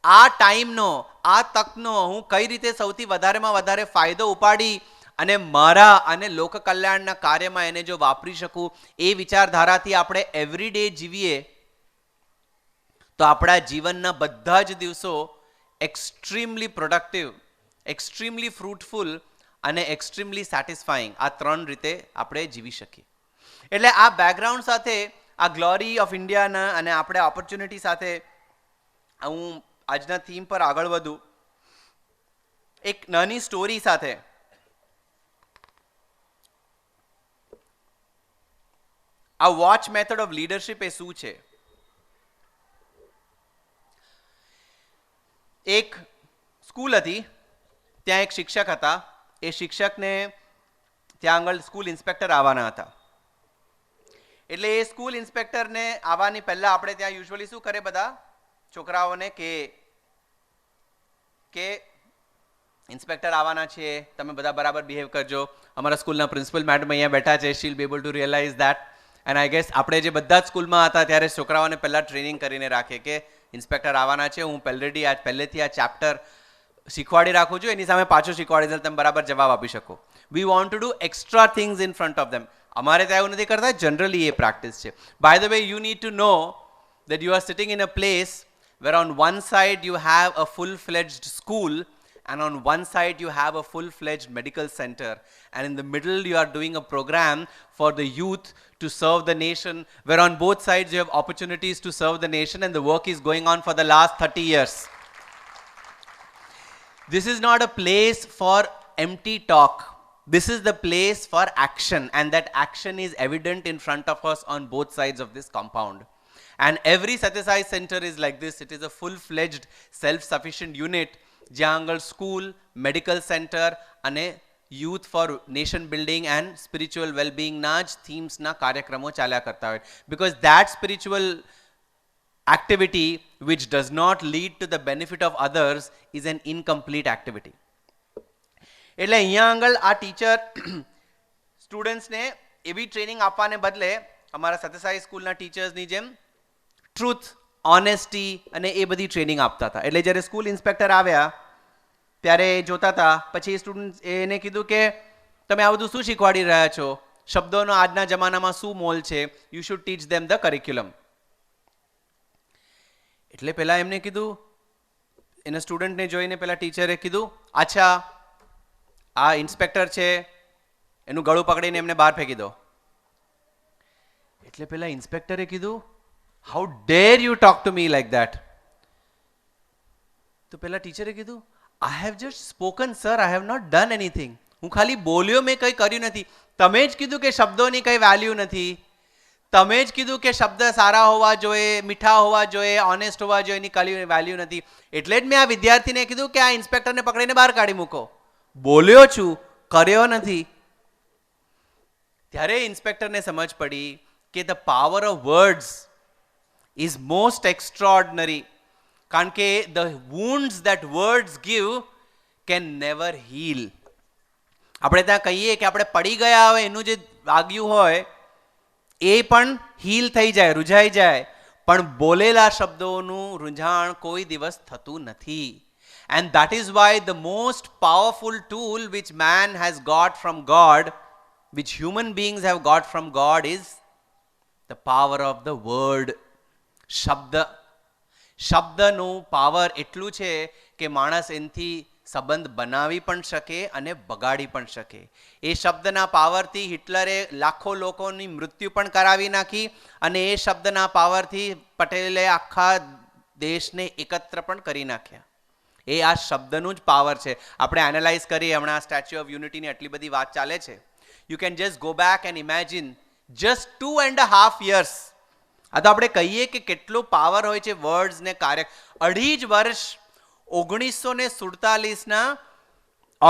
S2: આ ટાઈમનો, આ તકનો હું કઈ રીતે સૌથી વધારેમાં વધારે ફાયદો ઉપાડી અને મારા અને લોક કલ્યાણના કાર્યમાં એને જો વાપરી શકું, એ વિચારધારાથી આપણે એવરીડે જીવીએ તો આપણા જીવનના બધા જ દિવસો એક્સ્ટ્રીમલી પ્રોડક્ટિવ, એક્સ્ટ્રીમલી ફ્રૂટફુલ અને એક્સ્ટ્રીમલી સેટિસ્ફાઈંગ, આ 3 રીતે આપણે જીવી શકીએ. એટલે આ બેકગ્રાઉન્ડ સાથે, આ ગ્લોરી ઓફ ઇન્ડિયાના અને આપણે ઓપોર્ચ્યુનિટી સાથે હું આજના થીમ પર આગળ વધું એક નાની સ્ટોરી સાથે. આ વોચ મેથડ ઓફ લીડરશિપ એ શું છે? એક સ્કૂલ હતી, ત્યાં એક શિક્ષક હતા. એ શિક્ષકને ત્યાં આગળ સ્કૂલ ઇન્સ્પેક્ટર આવવાના હતા. એટલે એ સ્કૂલ ઇન્સ્પેક્ટરને આવવાની પહેલા આપણે ત્યાં યુઝ્યુઅલી શું કરે, બધા છોકરાઓને કે ઇન્સ્પેક્ટર આવવાના છે, તમે બધા બરાબર બિહેવ કરજો. અમારા સ્કૂલના પ્રિન્સિપલ મેડમ અહીંયા બેઠા છે, she will be able to realise that. And I guess આપણે જે બધા જ સ્કૂલમાં હતા ત્યારે છોકરાઓને પહેલાં ટ્રેનિંગ કરીને રાખે કે ઇન્સ્પેક્ટર આવવાના છે, હું પહેલેથી આ ચેપ્ટર શીખવાડી રાખું છું, એની સામે પાછું શીખવાડી દે, તમે બરાબર જવાબ આપી શકો. We want to do extra things in front of them. અમારે ત્યાં એવું નથી કરતા, જનરલી એ પ્રેક્ટિસ છે. By the way, you need to know that you are sitting in a place where on one side you have a full-fledged school and on one side you have a full-fledged medical center, and in the middle you are doing a program for the youth to serve the nation, where on both sides you have opportunities to serve the nation, and the work is going on for the last 30 years. This is not a place for empty talk. This is the place for action, and that action is evident in front of us on both sides of this compound. And every Satyasai center is like this. It is a full-fledged self-sufficient unit જ્યાં આગળ school, medical centre અને youth for nation building and spiritual well-beingના જ થીમ્સના કાર્યક્રમો ચાલ્યા કરતા હોય. Because that spiritual activity which does not lead to the benefit of others is an incomplete activity. એટલે અહીંયા આગળ આ ટીચર સ્ટુડન્ટ્સને એવી ટ્રેનિંગ આપવાને બદલે અમારા સત્યસાઈ સ્કૂલના ટીચર્સની જેમ ટ્રુથ, ઓનેસ્ટી અને એ બધી ટ્રેનિંગ આપતા હતા. એટલે જ્યારે સ્કૂલ ઇન્સ્પેક્ટર આવ્યા ત્યારે જોતા હતા, પછી સ્ટુડન્ટ એને કીધું કે તમે આ બધું શું શીખવાડી રહ્યા છો, શબ્દોનો આજના જમાનામાં શું મોલ છે, you should teach them the curriculum. એટલે પહેલા એમને કીધું, એના સ્ટુડન્ટને જોઈને પહેલા ટીચરે કીધું, અચ્છા આ ઇન્સ્પેક્ટર છે, એનું ગળું પકડીને એમને બહાર ફેંકી દો. એટલે પહેલા ઇન્સ્પેક્ટરે કીધું, how dare you talk to me like that. તો પહેલા ટીચરે કીધું, I have just spoken sir, I have not done anything. હું ખાલી બોલ્યો, મેં કંઈ કર્યું નથી. તમે જ કીધું કે શબ્દોની કંઈ વેલ્યુ નથી. તમે જ કીધું કે શબ્દ સારા હોવા જોઈએ, મીઠા હોવા જોઈએ, ઓનેસ્ટ હોવા જોઈએ, એની કઈ વેલ્યુ નથી. એટલે જ મેં આ વિદ્યાર્થીને કીધું કે આ ઇન્સ્પેક્ટરને પકડીને બહાર કાઢી મૂકો. બોલ્યો છું, કર્યો નથી. ત્યારે ઇન્સ્પેક્ટરને સમજ પડી કે the power of words is most extraordinary, કારણ કે the wounds that words give can never heal. આપણે ત્યાં કહીએ કે આપણે પડી ગયા હોય, એનું જે વાગ્યું હોય એ પણ હીલ થઈ જાય, રૂઝાઈ જાય, પણ બોલેલા શબ્દોનું રૂંઝાણ કોઈ દિવસ થતું નથી. And that is why the most powerful tool which man has got from God, which human beings have got from God, is the power of the word. શબ્દનું પાવર એટલું છે કે માણસ એનાથી સંબંધ બનાવી પણ શકે અને બગાડી પણ શકે. એ શબ્દના પાવરથી હિટલરે લાખો લોકોની મૃત્યુ પણ કરાવી નાખી, અને એ શબ્દના પાવરથી પટેલે આખા દેશને એકત્ર પણ કરી નાખ્યા. એ આ શબ્દનું જ પાવર છે. આપણે એનાલાઇઝ કરીએ, હમણાં સ્ટેચ્યુ ઓફ યુનિટીની આટલી બધી વાત ચાલે છે. You can just go back and imagine just 2.5 years. આ તો આપણે કહીએ કે કેટલો પાવર હોય છે વર્ડ્સ ને કાર્ય. 2.5 વર્ષ 1947ના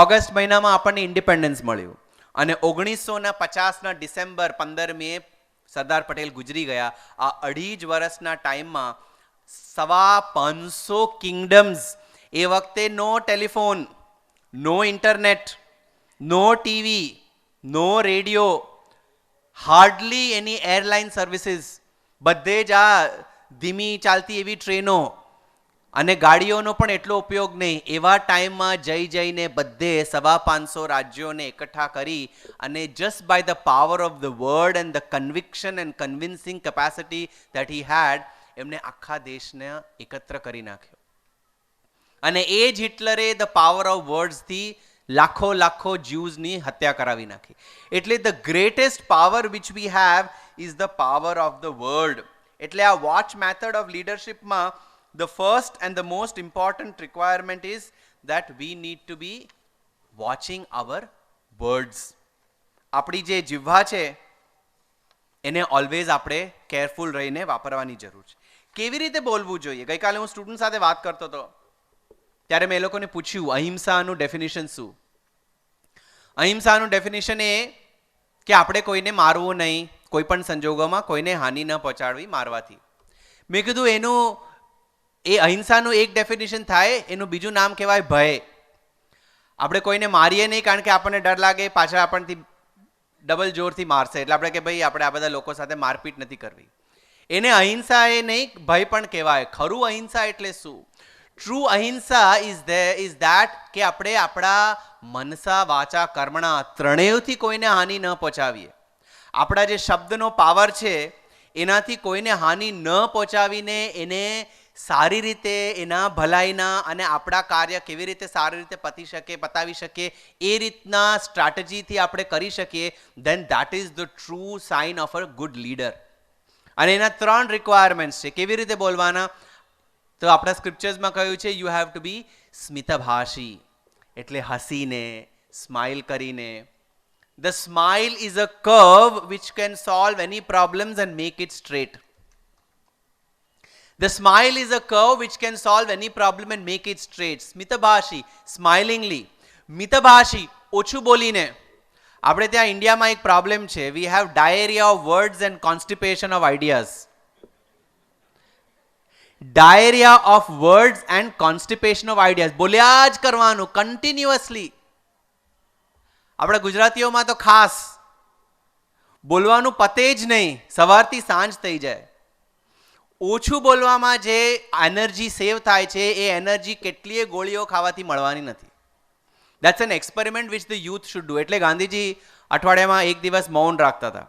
S2: ઓગસ્ટ મહિનામાં આપણને ઇન્ડિપેન્ડન્સ મળ્યું, અને 1950ના ડિસેમ્બર 15મીએ સરદાર પટેલ ગુજરી ગયા. આ 2.5 વર્ષના ટાઈમમાં 550 કિંગડમ્સ. એ વખતે નો ટેલિફોન, નો ઇન્ટરનેટ, નો ટીવી, નો રેડિયો, હાર્ડલી એની એરલાઇન સર્વિસીસ, બધે જ આ ધીમી ચાલતી એવી ટ્રેનો અને ગાડીઓનો પણ એટલો ઉપયોગ નહીં. એવા ટાઈમમાં જઈને બધે 550 રાજ્યોને એકઠા કરી, અને just by the power of the word and the conviction and convincing capacity that he had, એમને આખા દેશને એકત્ર કરી નાખ્યો. અને એ જ હિટલરે ધ પાવર ઓફ વર્ડ્સથી લાખો જ્યુઝની હત્યા કરાવી નાખી. એટલે the greatest power which we have is the power of the word. એટલે આ watch method of leadershipમાં the first and the most important requirement is that we need to be watching our words. આપણી જે જીહ્વા છે એને always આપણે careful રહીને વાપરવાની જરૂર છે. કેવી રીતે બોલવું જોઈએ? ગઈકાલે હું સ્ટુડન્ટ સાથે વાત કરતો હતો, ત્યારે મેં એ લોકોને પૂછ્યું અહિંસાનું ડેફિનેશન શું. અહિંસાનું ડેફિનેશન એ કે આપણે કોઈને મારવું નહીં, કોઈ પણ સંજોગોમાં કોઈને હાનિ ન પહોંચાડવી મારવાથી. મેં કીધું એનું એ અહિંસાનું એક ડેફિનેશન થાય, એનું બીજું નામ કહેવાય ભય. આપણે કોઈને મારીએ નહીં કારણ કે આપણને ડર લાગે પાછળ આપણથી ડબલ જોરથી મારશે, એટલે આપણે કે ભાઈ આપણે આ બધા લોકો સાથે મારપીટ નથી કરવી. એને અહિંસા એ નહીં, ભય પણ કહેવાય. ખરું અહિંસા એટલે શું? ટ્રુ અહિંસા ઇઝ ધેટ કે આપણે આપણા મનસા, વાચા, કર્મણા ત્રણેયથી કોઈને હાનિ ન પહોંચાવીએ. આપણા જે શબ્દનો પાવર છે એનાથી કોઈને હાનિ ન પહોંચાવીને એને સારી રીતે એના ભલાઈના અને આપણા કાર્ય કેવી રીતે સારી રીતે પતાવી શકીએ એ રીતના સ્ટ્રેટેજીથી આપણે કરી શકીએ, then that is the true sign of a good leader. અને એના 3 રિક્વાયરમેન્ટ્સ છે. કેવી રીતે બોલવાના? તો આપણા સ્ક્રિપ્ચર્સમાં કહ્યું છે યુ હેવ ટુ બી સ્મિતભાષી, એટલે હસીને, સ્માઇલ કરીને. The smile is a curve which can solve any problems and make it straight. The smile is a curve which can solve any problem and make it straight. સ્મિતભાષી, smilingly. મિતભાષી, ઓછું બોલીને. આપણે ત્યાં ઇન્ડિયામાં એક problem છે. We have diarrhea of words and constipation of ideas. Diarrhea of words and constipation of ideas. બોલ્યા જ કરવાનું કન્ટિન્યુઅસલી. આપણા ગુજરાતીઓમાં તો ખાસ બોલવાનું પતે જ નહીં, સવારથી સાંજ થઈ જાય. ઓછું બોલવામાં જે એનર્જી સેવ થાય છે એ એનર્જી કેટલીય ગોળીઓ ખાવાથી મળવાની નથી. That's an experiment which the youth should do. એટલે ગાંધીજી અઠવાડિયામાં એક દિવસ મૌન રાખતા હતા.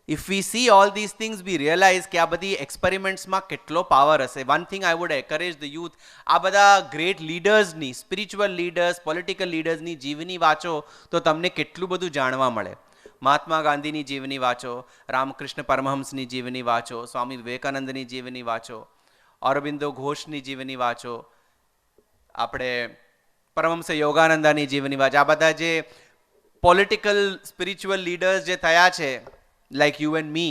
S2: If we see all this things we realise કે આ બધી એક્સપેરિમેન્ટ્સમાં કેટલો પાવર હશે. One thing I would encourage the youth, આ બધા ગ્રેટ લીડર્સની, સ્પિરિચ્યુઅલ લીડર્સ, પોલિટિકલ લીડર્સની જીવની વાંચો તો તમને કેટલું બધું જાણવા મળે. મહાત્મા ગાંધીની જીવની વાંચો, રામકૃષ્ણ પરમહંસની જીવની વાંચો, સ્વામી વિવેકાનંદની જીવની વાંચો, અરવિંદો ઘોષની જીવની વાંચો, આપણે પરમહંસ યોગાનંદાની જીવની વાંચો. આ બધા જે પોલિટિકલ સ્પિરિચ્યુઅલ લીડર્સ જે થયા છે, like you and me,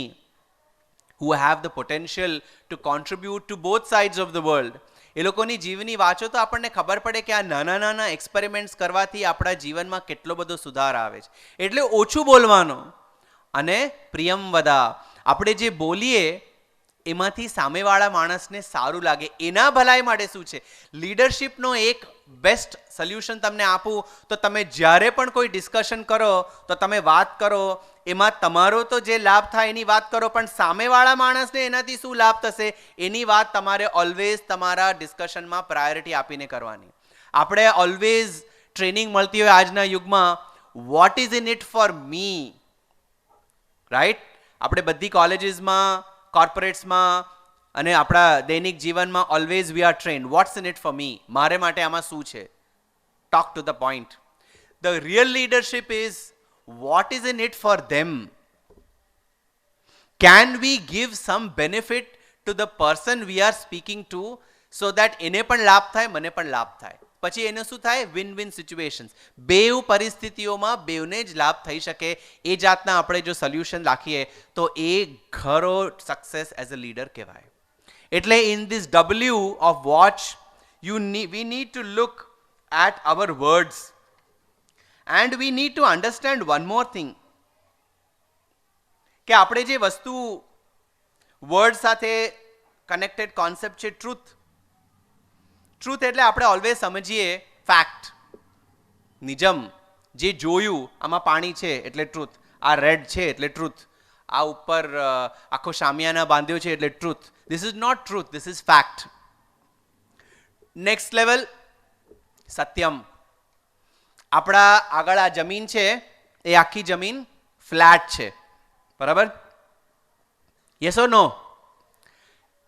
S2: who have the potential to contribute to both sides of the world, એ લોકોની જીવની વાંચો તો આપણને ખબર પડે કે આ નાના નાના એક્સપેરિમેન્ટ્સ કરવાથી આપણા જીવનમાં કેટલો બધો સુધાર આવે છે. એટલે ઓછું બોલવાનું અને પ્રિયમ વદા. આપણે જે બોલીએ એમાંથી સામેવાળા માણસને સારું લાગે, એના ભલાઈ માટે શું છે. લીડરશિપનો એક બેસ્ટ સોલ્યુશન તમને આપું તો તમે જ્યારે પણ કોઈ ડિસ્કશન કરો તો તમે વાત કરો, એમાં તમારો તો જે લાભ થાય એની વાત કરો, પણ સામેવાળા માણસને એનાથી શું લાભ થશે એની વાત તમારે ઓલવેઝ તમારા ડિસ્કશનમાં પ્રાયોરિટી આપીને કરવાની. આપણે ઓલવેઝ ટ્રેનિંગ મળતી હોય આજના યુગમાં, what is in it for me, right? આપણે બધી કોલેજીસમાં, કોર્પોરેટ્સમાં અને આપણા દૈનિક જીવનમાં always we are trained what's in it for me, મારે માટે આમાં શું છે. Talk to the point. The real leadership is what is in it for them. Can we give some benefit to the person we are speaking to so that એને પણ લાભ થાય, મને પણ લાભ થાય. પછી એનું શું થાય? Win win situations. બેઉ પરિસ્થિતિઓમાં બેઉને જ લાભ થઈ શકે. એ જાતના આપણે જો સોલ્યુશન રાખીએ તો એ ખરો સક્સેસ એઝ અ લીડર કહેવાય. એટલે in this W of watch we need to look at our words. And we need to understand one more thing, કે આપણે જે વસ્તુ વર્ડ સાથે કનેક્ટેડ કોન્સેપ્ટ છે ટ્રુથ. ટ્રુથ એટલે આપણે ઓલવેઝ સમજીએ ફેક્ટ, નિજમ. જે જોયું, આમાં પાણી છે એટલે ટ્રુથ, આ રેડ છે એટલે ટ્રુથ, આ ઉપર આખો શામિયાના બાંધ્યો છે એટલે truth. This is not truth, this is fact. Next level સત્યમ. આપણા આગળ આ જમીન છે એ આખી જમીન ફ્લેટ છે, બરાબર? Yes or no?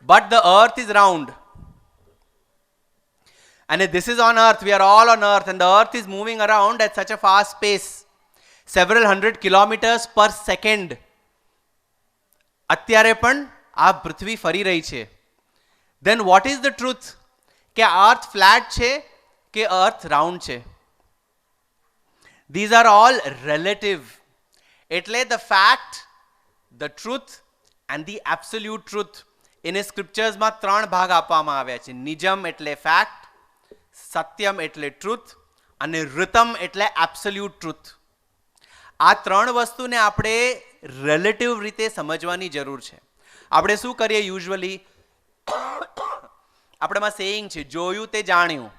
S2: But the earth is round. અને this is on earth, we are all on earth, and the earth is moving around at such a fast space, several hundred kilometers per second. અત્યારે પણ આ પૃથ્વી ફરી રહી છે. Then what is the truth? કે અર્થ flat છે કે અર્થ round છે? These are all relative. એટલે the fact, the truth and the absolute truth. એને સ્ક્રિપ્ચર્સમાં 3 ભાગ આપવામાં આવ્યા છે. નિજમ એટલે ફેક્ટ, સત્યમ એટલે ટ્રુથ અને ઋતમ એટલે એબ્સોલ્યુટ ટ્રુથ. આ 3 વસ્તુને આપણે રિલેટિવ રીતે સમજવાની જરૂર છે. આપણે શું કરીએ યુઝ્યુઅલી, આપણામાં સેઇંગ છે, જોયું તે જાણ્યું.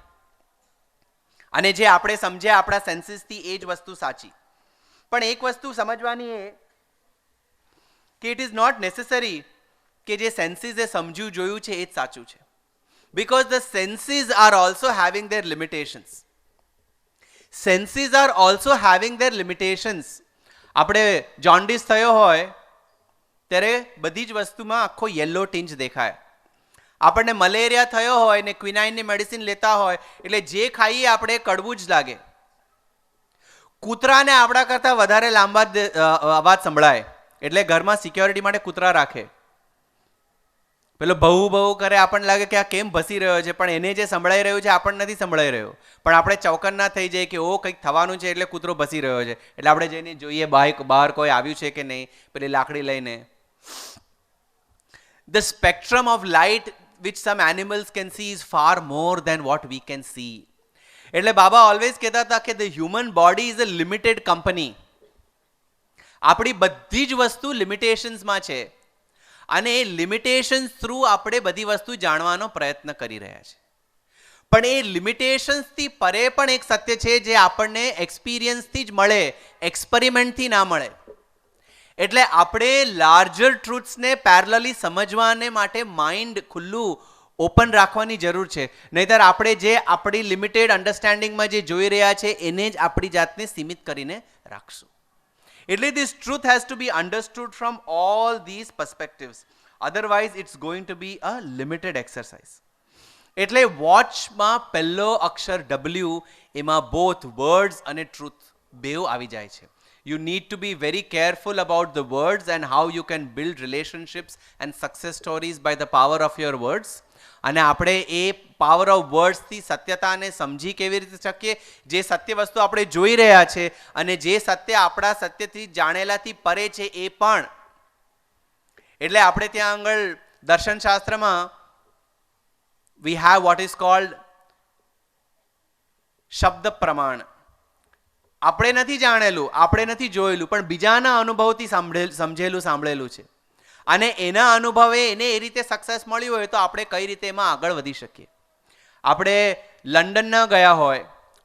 S2: અને જે આપણે સમજ્યા આપણા સેન્સીસથી એ જ વસ્તુ સાચી. પણ એક વસ્તુ સમજવાની એ કે ઇટ ઇઝ નોટ નેસેસરી કે જે સેન્સીસ એ સમજ્યું જોયું છે એ જ સાચું છે. Because the senses are also having there limitations. Senses are also having there limitations. આપણે જોન્ડિસ થયો હોય ત્યારે બધી જ વસ્તુમાં આખો યલો ટિંજ દેખાય. આપણને મલેરિયા થયો હોય ને ક્વિનાઇનની મેડિસિન લેતા હોય એટલે જે ખાઈએ આપણે કડવું જ લાગે. કૂતરાને આપણા કરતાં વધારે લાંબા અવાજ સંભળાય એટલે ઘરમાં સિક્યોરિટી માટે કૂતરા રાખે. પેલો ભવું ભવું કરે, આપણને લાગે કે આ કેમ ભસી રહ્યો છે, પણ એને જે સંભળાઈ રહ્યું છે આપણને નથી સંભળાઈ રહ્યો. પણ આપણે ચોકન ના થઈ જાય કે ઓ કંઈક થવાનું છે એટલે કૂતરો ભસી રહ્યો છે, એટલે આપણે જઈને જોઈએ બહાર કોઈ આવ્યું છે કે નહીં, પેલી લાકડી લઈને. The spectrum of light which some animals can see is far more than what we can see. એટલે બાબા ઓલવેઝ કહેતા હતા કે the human body is a limited company. આપણી બધી જ વસ્તુ લિમિટેશન્સમાં છે અને એ લિમિટેશન્સ થ્રુ આપણે બધી વસ્તુ જાણવાનો પ્રયત્ન કરી રહ્યા છે. પણ એ લિમિટેશન્સથી પરે પણ એક સત્ય છે જે આપણને એક્સપિરિયન્સથી જ મળે, એક્સપેરિમેન્ટથી ના મળે. એટલે આપણે લાર્જર ટ્રુથ્સને પેરેલલી સમજવાને માટે માઇન્ડ ખુલ્લું ઓપન રાખવાની જરૂર છે. નહીંતર આપણે જે આપણી લિમિટેડ અન્ડરસ્ટેન્ડિંગમાં જે જોઈ રહ્યા છે એને જ આપણી જાતને સીમિત કરીને રાખશું. એટલે this truth has to be understood from all these perspectives. Otherwise it's going to be a limited exercise. એટલે વોચમાં પહેલો અક્ષર W એમાં both words અને truth બેવ આવી જાય છે. You need to be very careful about the words and how you can build relationships and success stories by the power of your words. અને આપણે એ પાવર ઓફ વર્ડ્સથી સત્યતાને સમજી કેવી રીતે શકીએ, જે સત્ય વસ્તુ આપણે જોઈ રહ્યા છે અને જે સત્ય આપણા સત્યથી જાણેલાથી પરે છે એ પણ. એટલે આપણે ત્યાં આગળ દર્શનશાસ્ત્રમાં we have what is called શબ્દ પ્રમાણ. આપણે નથી જાણેલું, આપણે નથી જોયેલું, પણ બીજાના અનુભવથી સાંભળેલું છે અને એના અનુભવે એને એ રીતે સક્સેસ મળ્યું હોય તો આપણે કઈ રીતે એમાં આગળ વધી શકીએ. આપણે લંડન ન ગયા હોય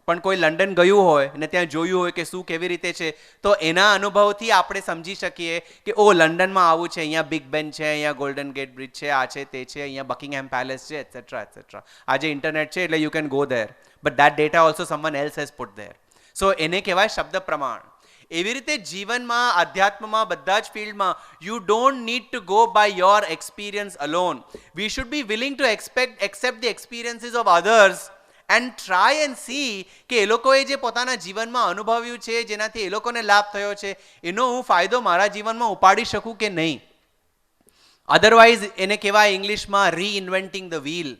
S2: પણ કોઈ લંડન ગયું હોય અને ત્યાં જોયું હોય કે શું કેવી રીતે છે, તો એના અનુભવથી આપણે સમજી શકીએ કે ઓ લંડનમાં આવું છે, અહીંયા બિગ બેન છે, અહીંયા ગોલ્ડન ગેટ બ્રિજ છે, આ છે તે છે, અહીંયા બકિંગહેમ પેલેસ છે, એટસેટ્રા એટસેટ્રા. આજે ઇન્ટરનેટ છે એટલે you can go there, but that data also someone else has put there. So એને કહેવાય શબ્દ પ્રમાણ. એવી રીતે જીવનમાં, આધ્યાત્મમાં, બધા જ ફિલ્ડમાં you don't need to go by your experience alone. We should be willing to accept the experiences of others and try and see કે એ લોકોએ જે પોતાના જીવનમાં અનુભવ્યું છે, જેનાથી એ લોકોને લાભ થયો છે, એનો હું ફાયદો મારા જીવનમાં ઉપાડી શકું કે નહીં. અધરવાઇઝ એને કહેવાય ઇંગ્લિશમાં રીઇન્વેન્ટિંગ ધ વ્હીલ.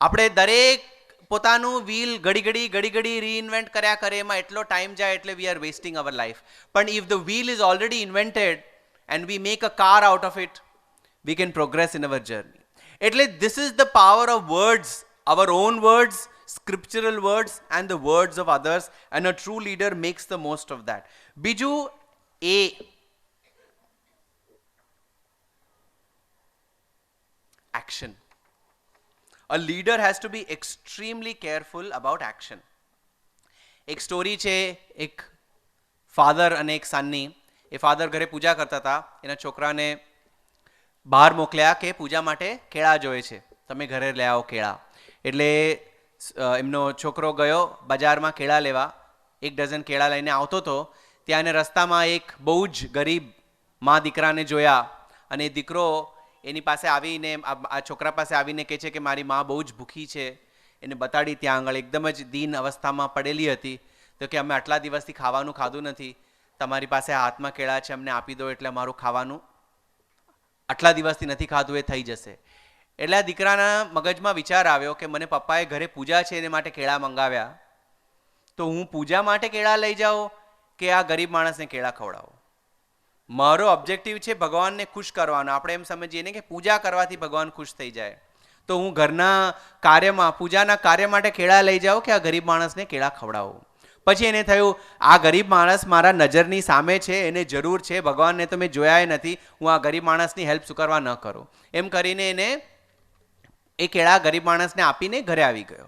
S2: આપણે દરેક પોતાનું વ્હીલ ઘડી રીઇન્વેન્ટ કર્યા કરે, એમાં એટલો ટાઈમ જાય એટલે we are wasting our life. પણ if the wheel is already invented and we make a car out of it, we can progress in our journey. એટલે this is the power of words, our own words, scriptural words and the words of others, and a true leader makes the most of that. બીજું A, action. A leader has to be extremely careful about action. એક story છે એક father અને એક સનની. એ father ઘરે પૂજા કરતા હતા, એના છોકરાને બહાર મોકલ્યા કે પૂજા માટે કેળા જોઈએ છે, તમે ઘરે લઈ આવો કેળા. એટલે એમનો છોકરો ગયો બજારમાં કેળા લેવા. 1 ડઝન કેળા લઈને આવતો હતો ત્યાં એને રસ્તામાં એક બહુ જ ગરીબ મા દીકરાને જોયા અને દીકરો એની પાસે આવીને આ છોકરા પાસે આવીને કહે છે કે મારી મા બહુ જ ભૂખી છે. એને બતાડી ત્યાં આગળ એકદમ જ દીન અવસ્થામાં પડેલી હતી. તો કે અમે આટલા દિવસથી ખાવાનું ખાધું નથી, તમારી પાસે હાથમાં કેળા છે, અમને આપી દો એટલે મારું ખાવાનું આટલા દિવસથી નથી ખાધું એ થઈ જશે. એટલે આ દીકરાના મગજમાં વિચાર આવ્યો કે મને પપ્પાએ ઘરે પૂજા છે એને માટે કેળા મંગાવ્યા, તો હું પૂજા માટે કેળા લઈ જાઉં કે આ ગરીબ માણસને કેળા ખવડાવો. મારો ઓબ્જેક્ટિવ છે ભગવાનને ખુશ કરવાનો. આપણે એમ સમજીએ ને કે પૂજા કરવાથી ભગવાન ખુશ થઈ જાય, તો હું ઘરના કાર્યમાં, પૂજાના કાર્ય માટે કેળા લઈ જાઉં કે આ ગરીબ માણસને કેળા ખવડાવું. પછી એને થયું આ ગરીબ માણસ મારા નજરની સામે છે, એને જરૂર છે, ભગવાનને તો મેં જોયા નથી, હું આ ગરીબ માણસની હેલ્પ શું કરવા ન કરું. એમ કરીને એને એ કેળા ગરીબ માણસને આપીને ઘરે આવી ગયો.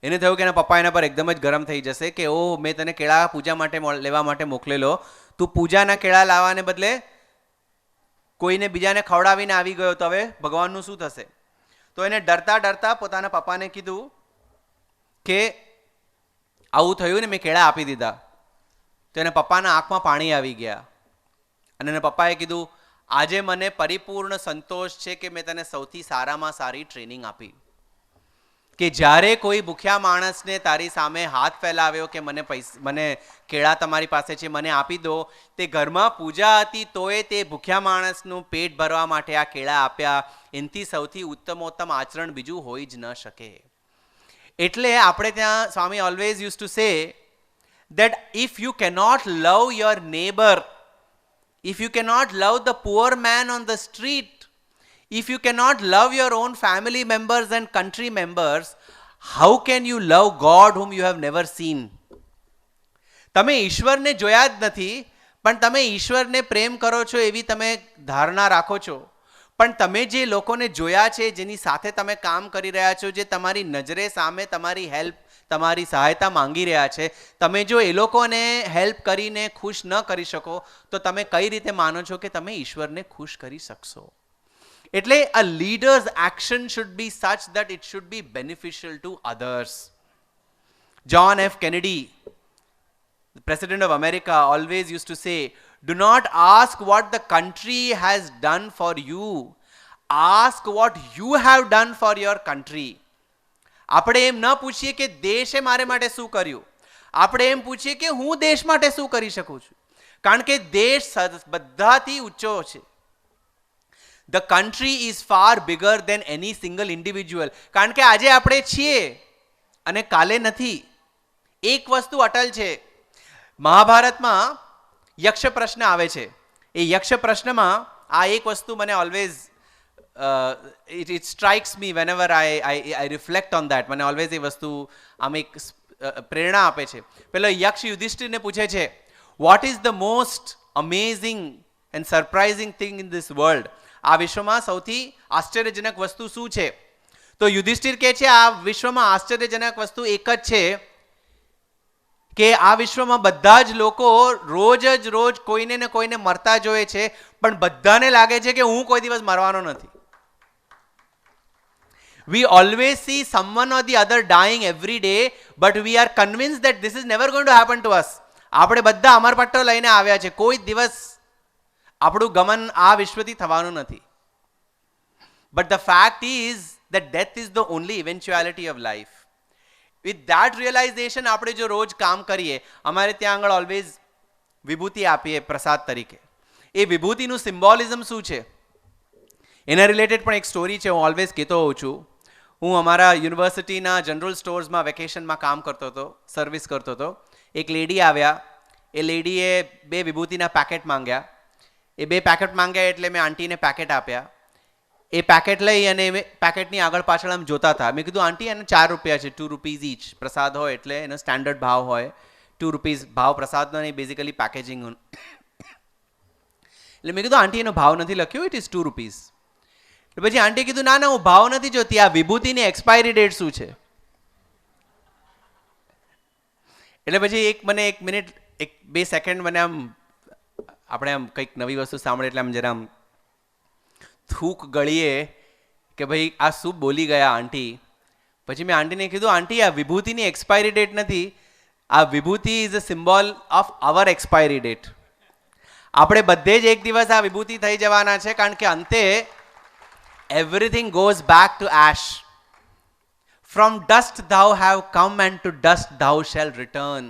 S2: એને થયું કે એના પપ્પા એના પર એકદમ જ ગરમ થઈ જશે કે ઓ મેં તને કેળા પૂજા માટે લેવા માટે મોકલેલો, તું પૂજાના કેળા લાવવાને બદલે કોઈને બીજાને ખવડાવીને આવી ગયો, તો હવે ભગવાનનું શું થશે. તો એને ડરતા પોતાના પપ્પાને કીધું કે આવું થયું ને મેં કેળા આપી દીધા. તો એના પપ્પાના આંખમાં પાણી આવી ગયા અને એના પપ્પાએ કીધું, આજે મને પરિપૂર્ણ સંતોષ છે કે મેં તને સૌથી સારામાં સારી ટ્રેનિંગ આપી, કે જ્યારે કોઈ ભૂખ્યા માણસને તારી સામે હાથ ફેલાવ્યો કે મને કેળા તમારી પાસે છે મને આપી દો, તે ઘરમાં પૂજા હતી તોય તે ભૂખ્યા માણસનું પેટ ભરવા માટે આ કેળા આપ્યા. એનાથી સૌથી ઉત્તમોત્તમ આચરણ બીજું હોઈ જ ન શકે. એટલે આપણે ત્યાં Swami always used to say that if you cannot love your neighbor, if you cannot love the poor man on the street, if you cannot love your own family members and country members, how can you love God whom you have never seen? તમે ઈશ્વરને જોયા જ નથી પણ તમે ઈશ્વરને પ્રેમ કરો છો એવી તમે ધારણા રાખો છો, પણ તમે જે લોકોને જોયા છે, જેની સાથે તમે કામ કરી રહ્યા છો, જે તમારી નજરે સામે તમારી હેલ્પ તમારી સહાયતા માંગી રહ્યા છે, તમે જો એ લોકોને હેલ્પ કરીને ખુશ ન કરી શકો તો તમે કઈ રીતે માનો છો કે તમે ઈશ્વરને ખુશ કરી શકશો? એટલે a leader's action should be such that it should be beneficial to others. John F. Kennedy, the President of America, always used to say, do not ask what the country has done for you, ask what you have done for your country. આપણે એમ ન પૂછીએ કે દેશે મારે માટે શું કર્યું, આપણે એમ પૂછીએ કે હું દેશ માટે શું કરી શકું છું, કારણ કે દેશ બધાથી ઊંચો છે. The country is far bigger than any single individual. કારણ કે આજે આપણે છીએ અને કાલે નથી. એક વસ્તુ અટલ છે. મહાભારતમાં યક્ષ પ્રશ્ન આવે છે. એ યક્ષ પ્રશ્નમાં આ એક વસ્તુ મને always it strikes me whenever I reflect on that. મને ઓલવેઝ એ વસ્તુ આમ એક પ્રેરણા આપે છે. પેલો યક્ષ યુધિષ્ઠિરને પૂછે છે, what is the most amazing and surprising thing in this world? આ વિશ્વમાં સૌથી આશ્ચર્યજનક વસ્તુ શું છે? તો યુધિષ્ઠિર કહે છે, આ વિશ્વમાં આશ્ચર્યજનક વસ્તુ એક જ છે કે આ વિશ્વમાં બધા જ લોકો રોજ કોઈને ને કોઈને મરતા જોઈએ છે, પણ બધાને લાગે છે કે હું કોઈ દિવસ મરવાનો નથી. We always see someone or the other dying every day, but we are convinced that this is never going to happen to us. આપણે બધા અમરપટ્ટો લઈને આવ્યા છે, કોઈ દિવસ આપણું ગમન આ વિશ્વથી થવાનું નથી. But the fact is that death is the only eventuality of life. With that realization આપણે જો રોજ કામ કરીએ, અમારે ત્યાં આગળ ઓલવેઝ વિભૂતિ આપીએ પ્રસાદ તરીકે. એ વિભૂતિનું સિમ્બોલિઝમ શું છે એના રિલેટેડ પણ એક સ્ટોરી છે, હું ઓલવેઝ કહેતો હોઉં છું. હું અમારા યુનિવર્સિટીના જનરલ સ્ટોર્સમાં વેકેશનમાં કામ કરતો હતો, સર્વિસ કરતો હતો. એક લેડી આવ્યા, એ લેડીએ 2 વિભૂતિના પેકેટ માંગ્યા. એ 2 પેકેટ માંગ્યા એટલે મેં આંટીને પેકેટ આપ્યા. એ પેકેટ લઈ અને પેકેટની આગળ પાછળ આમ જોતા હતા. મેં કીધું, આંટી એને 4 રૂપિયા છે, 2 rupees each. પ્રસાદ હોય એટલે એનો સ્ટાન્ડર્ડ ભાવ હોય 2 rupees. ભાવ પ્રસાદનો નહીં, બેઝિકલી પેકેજિંગ. એટલે મેં કીધું, આંટી એનો ભાવ નથી લખ્યો, ઇટ ઇઝ 2 rupees. પછી આંટી કીધું, ના હું ભાવ નથી જોતી, આ વિભૂતિની એક્સપાયરી ડેટ શું છે? એટલે પછી મને 1 મિનિટ 1-2 સેકન્ડ મને આમ આપણે આમ કંઈક નવી વસ્તુ સાંભળે એટલે આમ જરા આમ થૂક ગળીએ કે ભાઈ આ શું બોલી ગયા આંટી. પછી મેં આંટીને કીધું, આંટી આ વિભૂતિની એક્સપાયરી ડેટ નથી, આ વિભૂતિ is a symbol of our expiry date. આપણે બધે જ એક દિવસ આ વિભૂતિ થઈ જવાના છે, કારણ કે અંતે everything goes back to ash. From dust thou have come and to dust thou shall return.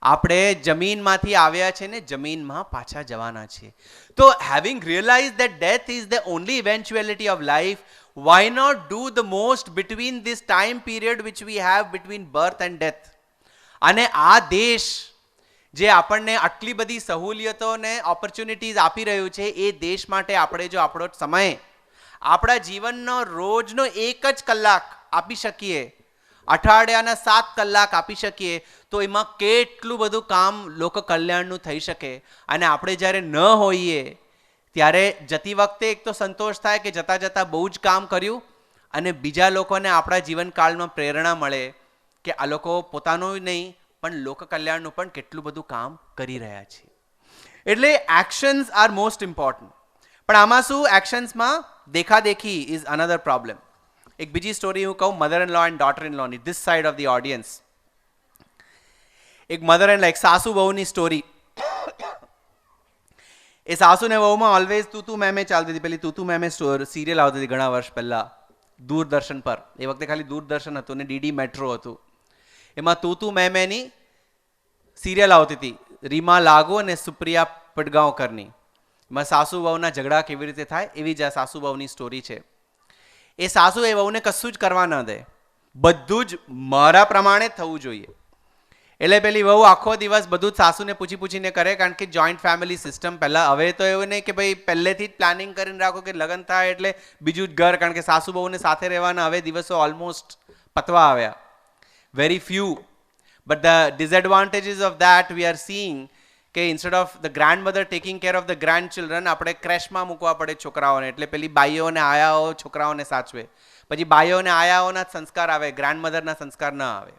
S2: આપણે જમીનમાંથી આવ્યા છે ને જમીનમાં પાછા જવાના છે. તો having realized that death is the only eventuality of life, why not do the most between this time period which we have between birth and death? અને આ દેશ જે આપણને આટલી બધી સહુલિયતો ને ઓપોર્ચ્યુનિટીઝ આપી રહ્યું છે, એ દેશ માટે આપણે જો આપણો સમય આપણા જીવનનો રોજનો 1 જ કલાક આપી શકીએ, અઠવાડિયાના 7 કલાક આપી શકીએ, તો એમાં કેટલું બધું કામ લોક કલ્યાણનું થઈ શકે. અને આપણે જ્યારે ન હોઈએ ત્યારે જતી વખતે એક તો સંતોષ થાય કે જતાં જતાં બહુ જ કામ કર્યું, અને બીજા લોકોને આપણા જીવનકાળમાં પ્રેરણા મળે કે આ લોકો પોતાનું નહીં પણ લોક કલ્યાણનું પણ કેટલું બધું કામ કરી રહ્યા છે. એટલે એક્શન્સ આર મોસ્ટ ઇમ્પોર્ટન્ટ. પણ આમાં શું, એક્શન્સમાં દેખાદેખી ઇઝ અનધર પ્રોબ્લેમ. એક બીજી સ્ટોરી હું કહું, mother in law and daughter in લોની, this side of the audience. એક મધર એન્ડ લાઈક સાસુ વહુની સ્ટોરી. એ સાસુ ને વહુમાં ઓલવેઝ તું મેમે ચાલતી હતી. પેલી તું મેમે સિરિયલ આવતી હતી ઘણા વર્ષ પહેલા દૂરદર્શન પર. એ વખતે ખાલી દૂરદર્શન હતું ને ડીડી મેટ્રો હતું. એમાં તું મેમેની સિરિયલ આવતી હતી, રીમા લાગુ અને સુપ્રિયા પટગાંવકરની. એમાં સાસુ વહુના ઝઘડા કેવી રીતે થાય એવી જ આ સાસુ વહુની સ્ટોરી છે. એ સાસુ એ વહુને કશું જ કરવા ન દે, બધું જ મારા પ્રમાણે થવું જોઈએ. એટલે પેલી વહુ આખો દિવસ બધું જ સાસુને પૂછીને કરે, કારણ કે જોઈન્ટ ફેમિલી સિસ્ટમ પહેલાં. હવે તો એવું નહીં કે ભાઈ પહેલેથી જ પ્લાનિંગ કરીને રાખો કે લગ્ન થાય એટલે બીજું જ ઘર, કારણ કે સાસુ બહુને સાથે રહેવાના હવે દિવસો ઓલમોસ્ટ પતવા આવ્યા. Very few. But the disadvantages of that we are seeing કે instead of the grandmother taking care of the grandchildren, આપણે ક્રેશમાં મૂકવા પડે છોકરાઓને. એટલે પેલી બાઈઓને આયાઓ છોકરાઓને સાચવે. પછી બાઈઓને આયાઓના જ સંસ્કાર આવે, ગ્રાન્ડ મધરના સંસ્કાર ન આવે.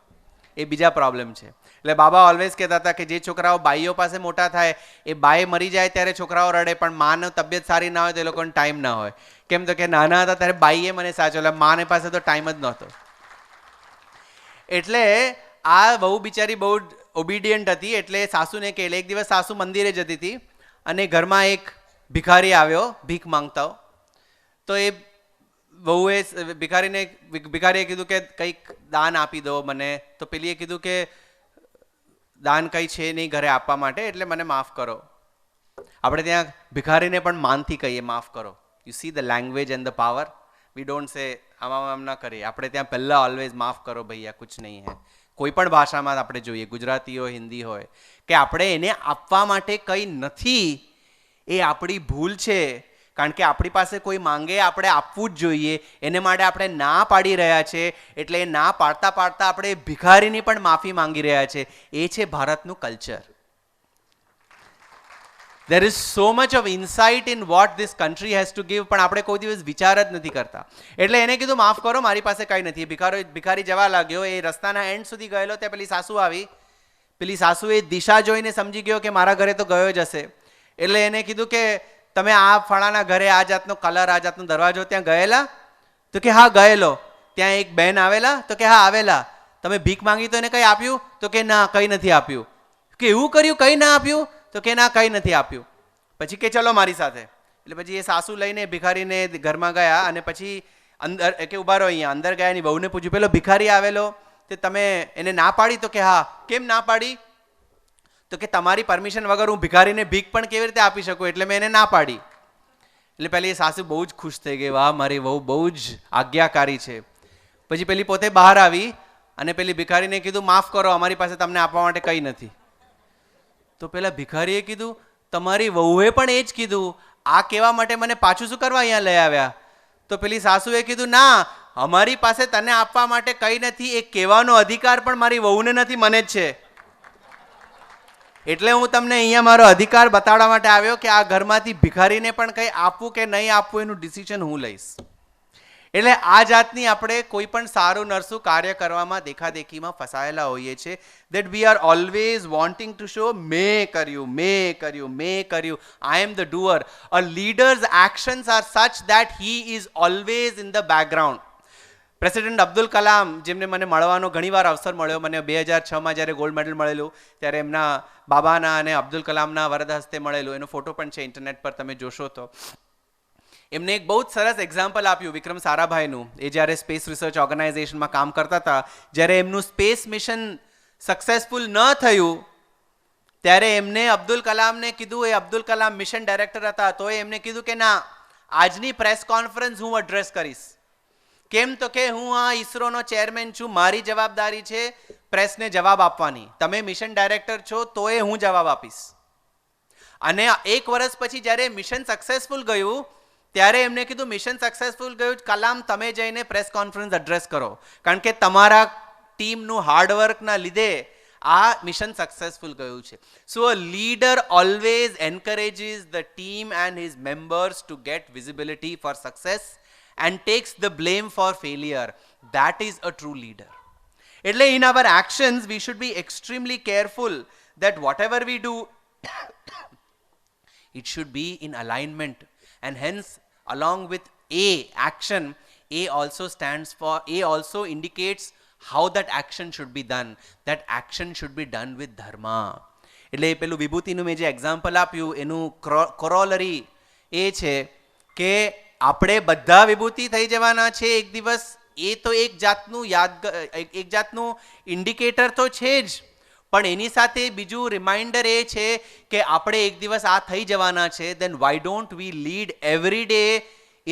S2: એ બીજા પ્રોબ્લેમ છે. એટલે બાબા ઓલવેઝ કહેતા હતા કે જે છોકરાઓ બાઈઓ પાસે મોટા થાય એ બાઈ મરી જાય ત્યારે છોકરાઓ રડે, પણ માનો તબિયત સારી ના હોય તો એ લોકોને ટાઈમ ના હોય. કેમ તો કે નાના હતા ત્યારે બાઈએ મને સાચવેલા, માને પાસે તો ટાઈમ જ નહોતો. એટલે આ બહુ બિચારી બહુ ઓબિડિયન્ટ હતી. એટલે સાસુને કે એક દિવસ સાસુ મંદિરે જતી હતી અને ઘરમાં એક ભિખારી આવ્યો ભીખ માંગતા. તો એ વહુએ ભિખારીએ કીધું કે કંઈક દાન આપી દો મને. તો પેલીએ કીધું કે દાન કંઈ છે નહીં ઘરે આપવા માટે, એટલે મને માફ કરો. આપણે ત્યાં ભિખારીને પણ માનથી કહીએ માફ કરો. You see the language and the power. We don't સે આમ ના કરીએ. આપણે ત્યાં પહેલાં ઓલવેઝ માફ કરો ભૈયા, કુછ નહીં હે. કોઈ પણ ભાષામાં આપણે જોઈએ, ગુજરાતી હોય હિન્દી હોય, કે આપણે એને આપવા માટે કંઈ નથી, એ આપણી ભૂલ છે. કારણ કે આપણી પાસે કોઈ માંગે આપણે આપવું જ જોઈએ. એને માટે આપણે ના પાડી રહ્યા છે, એટલે એ ના પાડતા આપણે ભિખારીની પણ માફી માંગી રહ્યા છે. એ છે ભારતનું culture. There is so much of insight in what this country has to give, પણ આપણે કોઈ દિવસ વિચાર જ નથી કરતા. એટલે એને કીધું માફ કરો, મારી પાસે કંઈ નથી. ભિખારી જવા લાગ્યો. એ રસ્તાના એન્ડ સુધી ગયેલો ત્યાં પેલી સાસુ આવી. પેલી સાસુએ દિશા જોઈને સમજી ગયો કે મારા ઘરે તો ગયો જ હશે. એટલે એને કીધું કે તમે આ ફળાના ઘરે આ જાતનો કલર, આ જાતનો દરવાજો ત્યાં ગયેલા? તો કે હા ગયેલો. ત્યાં એક બહેન આવેલા? તો કે હા આવેલા. તમે ભીખ માંગી તો એને કંઈ આપ્યું? તો કે ના કંઈ નથી આપ્યું. કે એવું કર્યું કંઈ ના આપ્યું? તો કે ના કંઈ નથી આપ્યું. પછી કે ચલો મારી સાથે. એટલે પછી એ સાસુ લઈને ભિખારીને ઘરમાં ગયા અને પછી અંદર કે ઉભા રહો અહીંયા. અંદર ગયા એની બહુને પૂછ્યું, પેલો ભિખારી આવેલો તે તમે એને ના પાડી? તો કે હા. કેમ ના પાડી? તો કે તમારી પરમિશન વગર હું ભિખારીને ભીખ પણ કેવી રીતે આપી શકું, એટલે મેં એને ના પાડી. એટલે પેલી સાસુ બહુ જ ખુશ થઈ ગઈ, વાહ મારી વહુ બહુ જ આજ્ઞાકારી છે. પછી પેલી પોતે બહાર આવી અને પેલી ભિખારીને કીધું માફ કરો, અમારી પાસે તમને આપવા માટે કંઈ નથી. તો પેલા ભિખારીએ કીધું તમારી વહુએ પણ એ જ કીધું, આ કહેવા માટે મને પાછું શું કરવા અહીંયા લઈ આવ્યા? તો પેલી સાસુએ કીધું ના, અમારી પાસે તને આપવા માટે કંઈ નથી, એ કહેવાનો અધિકાર પણ મારી વહુને નથી, મને જ છે. એટલે હું તમને અહીંયા મારો અધિકાર બતાવવા માટે આવ્યો કે આ ઘરમાંથી ભિખારીને પણ કંઈ આપવું કે નહીં આપવું એનું ડિસિઝન હું લઈશ. એટલે આ જાતની આપણે કોઈ પણ સારું નરસું કાર્ય કરવામાં દેખાદેખીમાં ફસાયેલા હોઈએ છીએ. That we are always wanting to show મેં કર્યું, I am the doer. A leader's actions are such that he is always in the background. President Abdul Kalam, જેમને મને મળવાનો ઘણીવાર અવસર મળ્યો, મને 2006માં જ્યારે ગોલ્ડ મેડલ મળેલું ત્યારે એમના બાબાના અને અબ્દુલ કલામના વરદ હસ્તે મળેલું. એનો ફોટો પણ છે ઇન્ટરનેટ પર, તમે જોશો તો. એમને એક બહુ જ સરસ એક્ઝામ્પલ આપ્યું વિક્રમ સારાભાઈનું. એ જ્યારે સ્પેસ રિસર્ચ ઓર્ગેનાઇઝેશનમાં કામ કરતા હતા, જ્યારે એમનું સ્પેસ મિશન સક્સેસફુલ ન થયું ત્યારે એમને અબ્દુલ કલામને કીધું, એ અબ્દુલ કલામ મિશન ડાયરેક્ટર હતા, તો એમને કીધું કે ના, આજની પ્રેસ કોન્ફરન્સ હું એડ્રેસ કરીશ. કેમ? તો કે હું આ ઈસરોનો ચેરમેન છું, મારી જવાબદારી છે પ્રેસને જવાબ આપવાની. તમે મિશન ડાયરેક્ટર છો તોય હું જવાબ આપીશ. અને 1 વર્ષ પછી જ્યારે મિશન સક્સેસફુલ ગયું ત્યારે એમને કીધું મિશન સક્સેસફુલ ગયું, કલામ તમે જઈને પ્રેસ કોન્ફરન્સ એડ્રેસ કરો, કારણ કે તમારા ટીમનું હાર્ડવર્કના લીધે આ મિશન સક્સેસફુલ ગયું છે. So a leader always encourages the team and his members to get visibility for success and takes the blame for failure. That is a true leader. એટલે in our actions we should be extremely careful that whatever we do it should be in alignment, and hence along with A action, A also stands for, A also indicates how that action should be done. That action should be done with dharma. એટલે પેલું વિભૂતિનું મેં જે example આપ્યું એનું corollary એ છે કે આપણે બધા વિભૂતિ થઈ જવાના છે એક દિવસ. એ તો એક જાતનું એક જાતનું ઇન્ડિકેટર તો છે જ, પણ એની સાથે બીજું રિમાઇન્ડર એ છે કે આપણે એક દિવસ આ થઈ જવાના છે. Then why don't we lead every day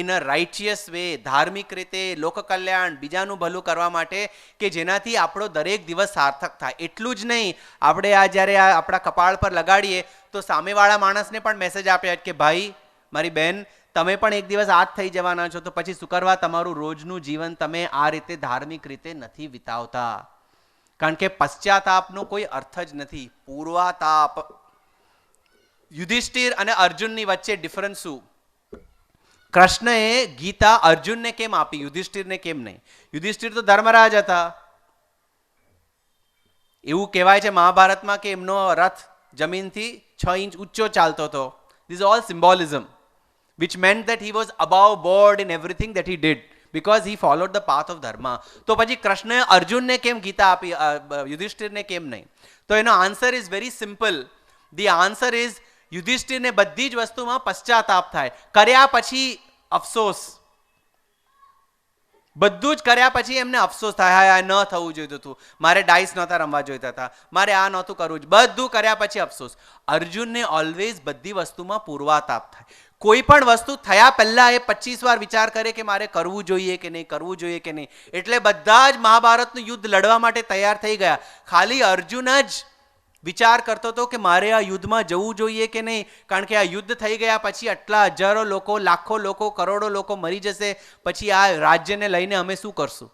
S2: in a righteous way, ધાર્મિક રીતે, લોકકલ્યાણ, બીજાનું ભલું કરવા માટે, કે જેનાથી આપણો દરેક દિવસ સાર્થક થાય. એટલું જ નહીં, આપણે આ જ્યારે આ આપણા કપાળ પર લગાડીએ તો સામેવાળા માણસને પણ મેસેજ આપે કે ભાઈ, મારી બહેન, તમે પણ એક દિવસ આ જ થઈ જવાના છો, તો પછી શું કરવા તમારું રોજનું જીવન તમે આ રીતે ધાર્મિક રીતે નથી વિતાવતા. કારણ કે પશ્ચાતાપનો કોઈ અર્થ જ નથી. પૂર્વાતાપ. યુધિષ્ઠિર અને અર્જુનની વચ્ચે ડિફરન્સ શું? કૃષ્ણએ ગીતા અર્જુનને કેમ આપી, યુધિષ્ઠિરને કેમ નહીં? યુધિષ્ઠિર તો ધર્મરાજ હતા. એવું કહેવાય છે મહાભારતમાં કે એમનો રથ જમીનથી 6 ઇંચ ઊંચો ચાલતો હતો. This all symbolism which meant that he was above board in everything that he did because he followed the path of dharma. તો પછી કૃષ્ણએ અર્જુનને કેમ ગીતા આપી, યુધિષ્ઠિરને કેમ નહીં? તો એનો answer is very simple. The answer is યુધિષ્ઠિરને બધી જ વસ્તુમાં પશ્ચાતાપ થાય. કર્યા પછી અફસોસ, બધું જ કર્યા પછી એમને અફસોસ થાય, હા ન થવું જોઈતું હતું, મારે ડાઇસ નહોતા રમવા જોઈતા હતા, મારે આ નહોતું કરવું જ, બધું કર્યા પછી અફસોસ. અર્જુનને ઓલવેઝ બધી વસ્તુમાં પૂર્વાતાપ થાય. કોઈ પણ વસ્તુ થયા પહેલા એ 25 વાર વિચાર કરે કે મારે કરવું જોઈએ કે નહીં, કરવું જોઈએ કે નહીં. એટલે બધા જ મહાભારતનું યુદ્ધ લડવા માટે તૈયાર થઈ ગયા. ખાલી અર્જુન જ વિચાર કરતો હતો કે મારે આ યુદ્ધમાં જવું જોઈએ કે નહીં, કારણ કે આ યુદ્ધ થઈ ગયા પછી આટલા હજારો લોકો, લાખો લોકો, કરોડો લોકો મરી જશે, પછી આ રાજ્યને લઈને અમે શું કરશું?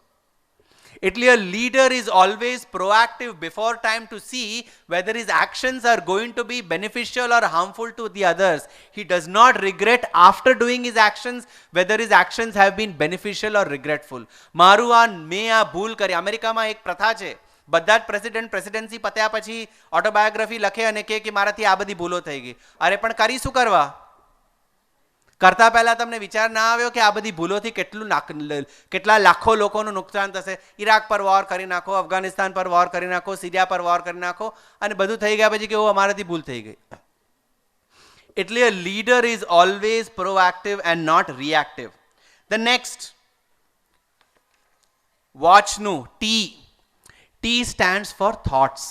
S2: એટલે a leader is always proactive before time to see whether his actions are going to be beneficial or harmful to the others. He does not regret after doing his actions whether his actions have been beneficial or regretful. મારું આ મેં આ ભૂલ કરી. અમેરિકામાં એક પ્રથા છે, બધા જ પ્રેસિડેન્સી પત્યા પછી ઓટોબાયોગ્રાફી લખે અને કહે કે મારાથી આ બધી ભૂલો થઈ ગઈ. અરે પણ કરી શું કરવા? કરતા પહેલા તમને વિચાર ના આવ્યો કે આ બધી ભૂલોથી કેટલા લાખો લોકોનું નુકસાન થશે? ઈરાક પર વોર કરી નાખો, અફઘાનિસ્તાન પર વોર કરી નાખો, સિરિયા પર વોર કરી નાખો, અને બધું થઈ ગયા પછી કેવું અમારાથી ભૂલ થઈ ગઈ. એટલે a leader is always proactive and not reactive. The next, વોચનું T. T stands for thoughts.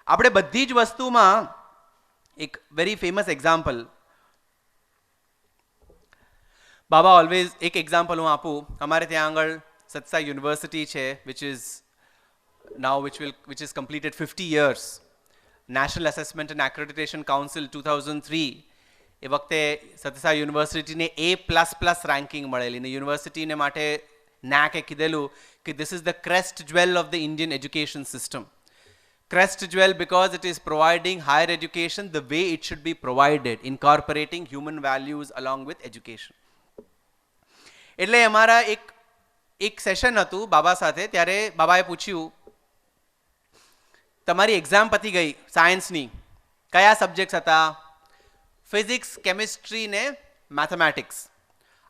S2: આપણે બધી જ વસ્તુમાં એક વેરી ફેમસ એક્ઝામ્પલ, બાબા ઓલવેઝ એક એક્ઝામ્પલ હું આપું. અમારે ત્યાં આગળ સત્સા યુનિવર્સિટી છે which is completed 50 years. National Assessment and Accreditation Council 2003 એ વખતે સત્સા યુનિવર્સિટીને A++ રેન્કિંગ મળેલી ને યુનિવર્સિટીને માટે NAC એ કીધેલું કે this is the crest jewel of the Indian education system. Crest jewel because it is providing higher education the way it should be provided, incorporating human values along with education. એટલે અમારા એક session હતું બાબા સાથે. ત્યારે બાબાએ પૂછ્યું, તમારી exam પતી ગઈ સાયન્સની, કયા સબ્જેક્ટ્સ હતા? ફિઝિક્સ, કેમિસ્ટ્રી ને મેથેમેટિક્સ.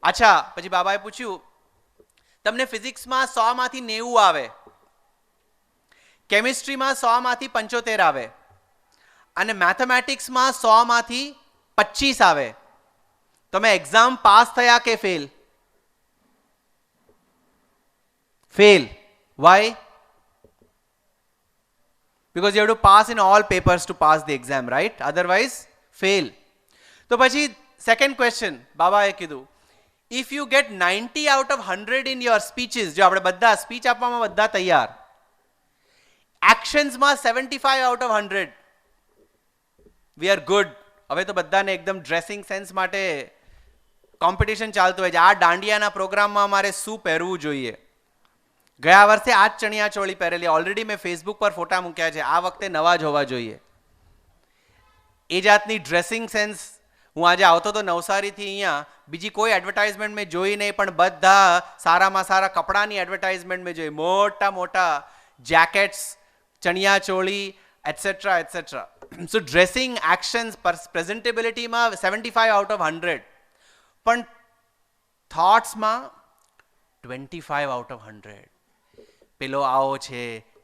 S2: અચ્છા, પછી બાબાએ પૂછ્યું, તમને ફિઝિક્સમાં 100માંથી 90 આવે, કેમિસ્ટ્રીમાં 100માંથી 75 આવે અને મેથેમેટિક્સમાં 100માંથી 25 આવે, તમે એક્ઝામ પાસ થયા કે fail? Fail. Why? Because you have to pass in all papers to pass the exam, right? Otherwise, fail. તો પછી second question, બાબાએ કીધું, if you get 90 out of 100 in your speeches, જો આપણે બધા સ્પીચ આપવામાં બધા તૈયાર, actions માં 75 out of 100, we are good. હવે તો બધાને એકદમ ડ્રેસિંગ સેન્સ માટે કોમ્પિટિશન ચાલતું હોય છે. આ દાંડિયાના પ્રોગ્રામમાં અમારે શું પહેરવું જોઈએ? ગયા વર્ષે આ જ ચણિયા ચોળી પહેરેલી, ઓલરેડી મેં ફેસબુક પર ફોટા મૂક્યા છે, આ વખતે નવા જ હોવા જોઈએ. એ જાતની ડ્રેસિંગ સેન્સ. હું આજે આવતો તો નવસારીથી અહીંયા, બીજી કોઈ એડવર્ટાઇઝમેન્ટ મેં જોઈ નહીં, પણ બધા સારામાં સારા કપડાની એડવર્ટાઇઝમેન્ટ મેં જોઈ. મોટા મોટા જેકેટ્સ, ચણિયા ચોળી, etcetera etcetera. So dressing, actions, પ્રેઝન્ટેબિલિટીમાં 75 out of 100, પણ થોટ્સમાં 25 out of 100. પેલો આવો છે,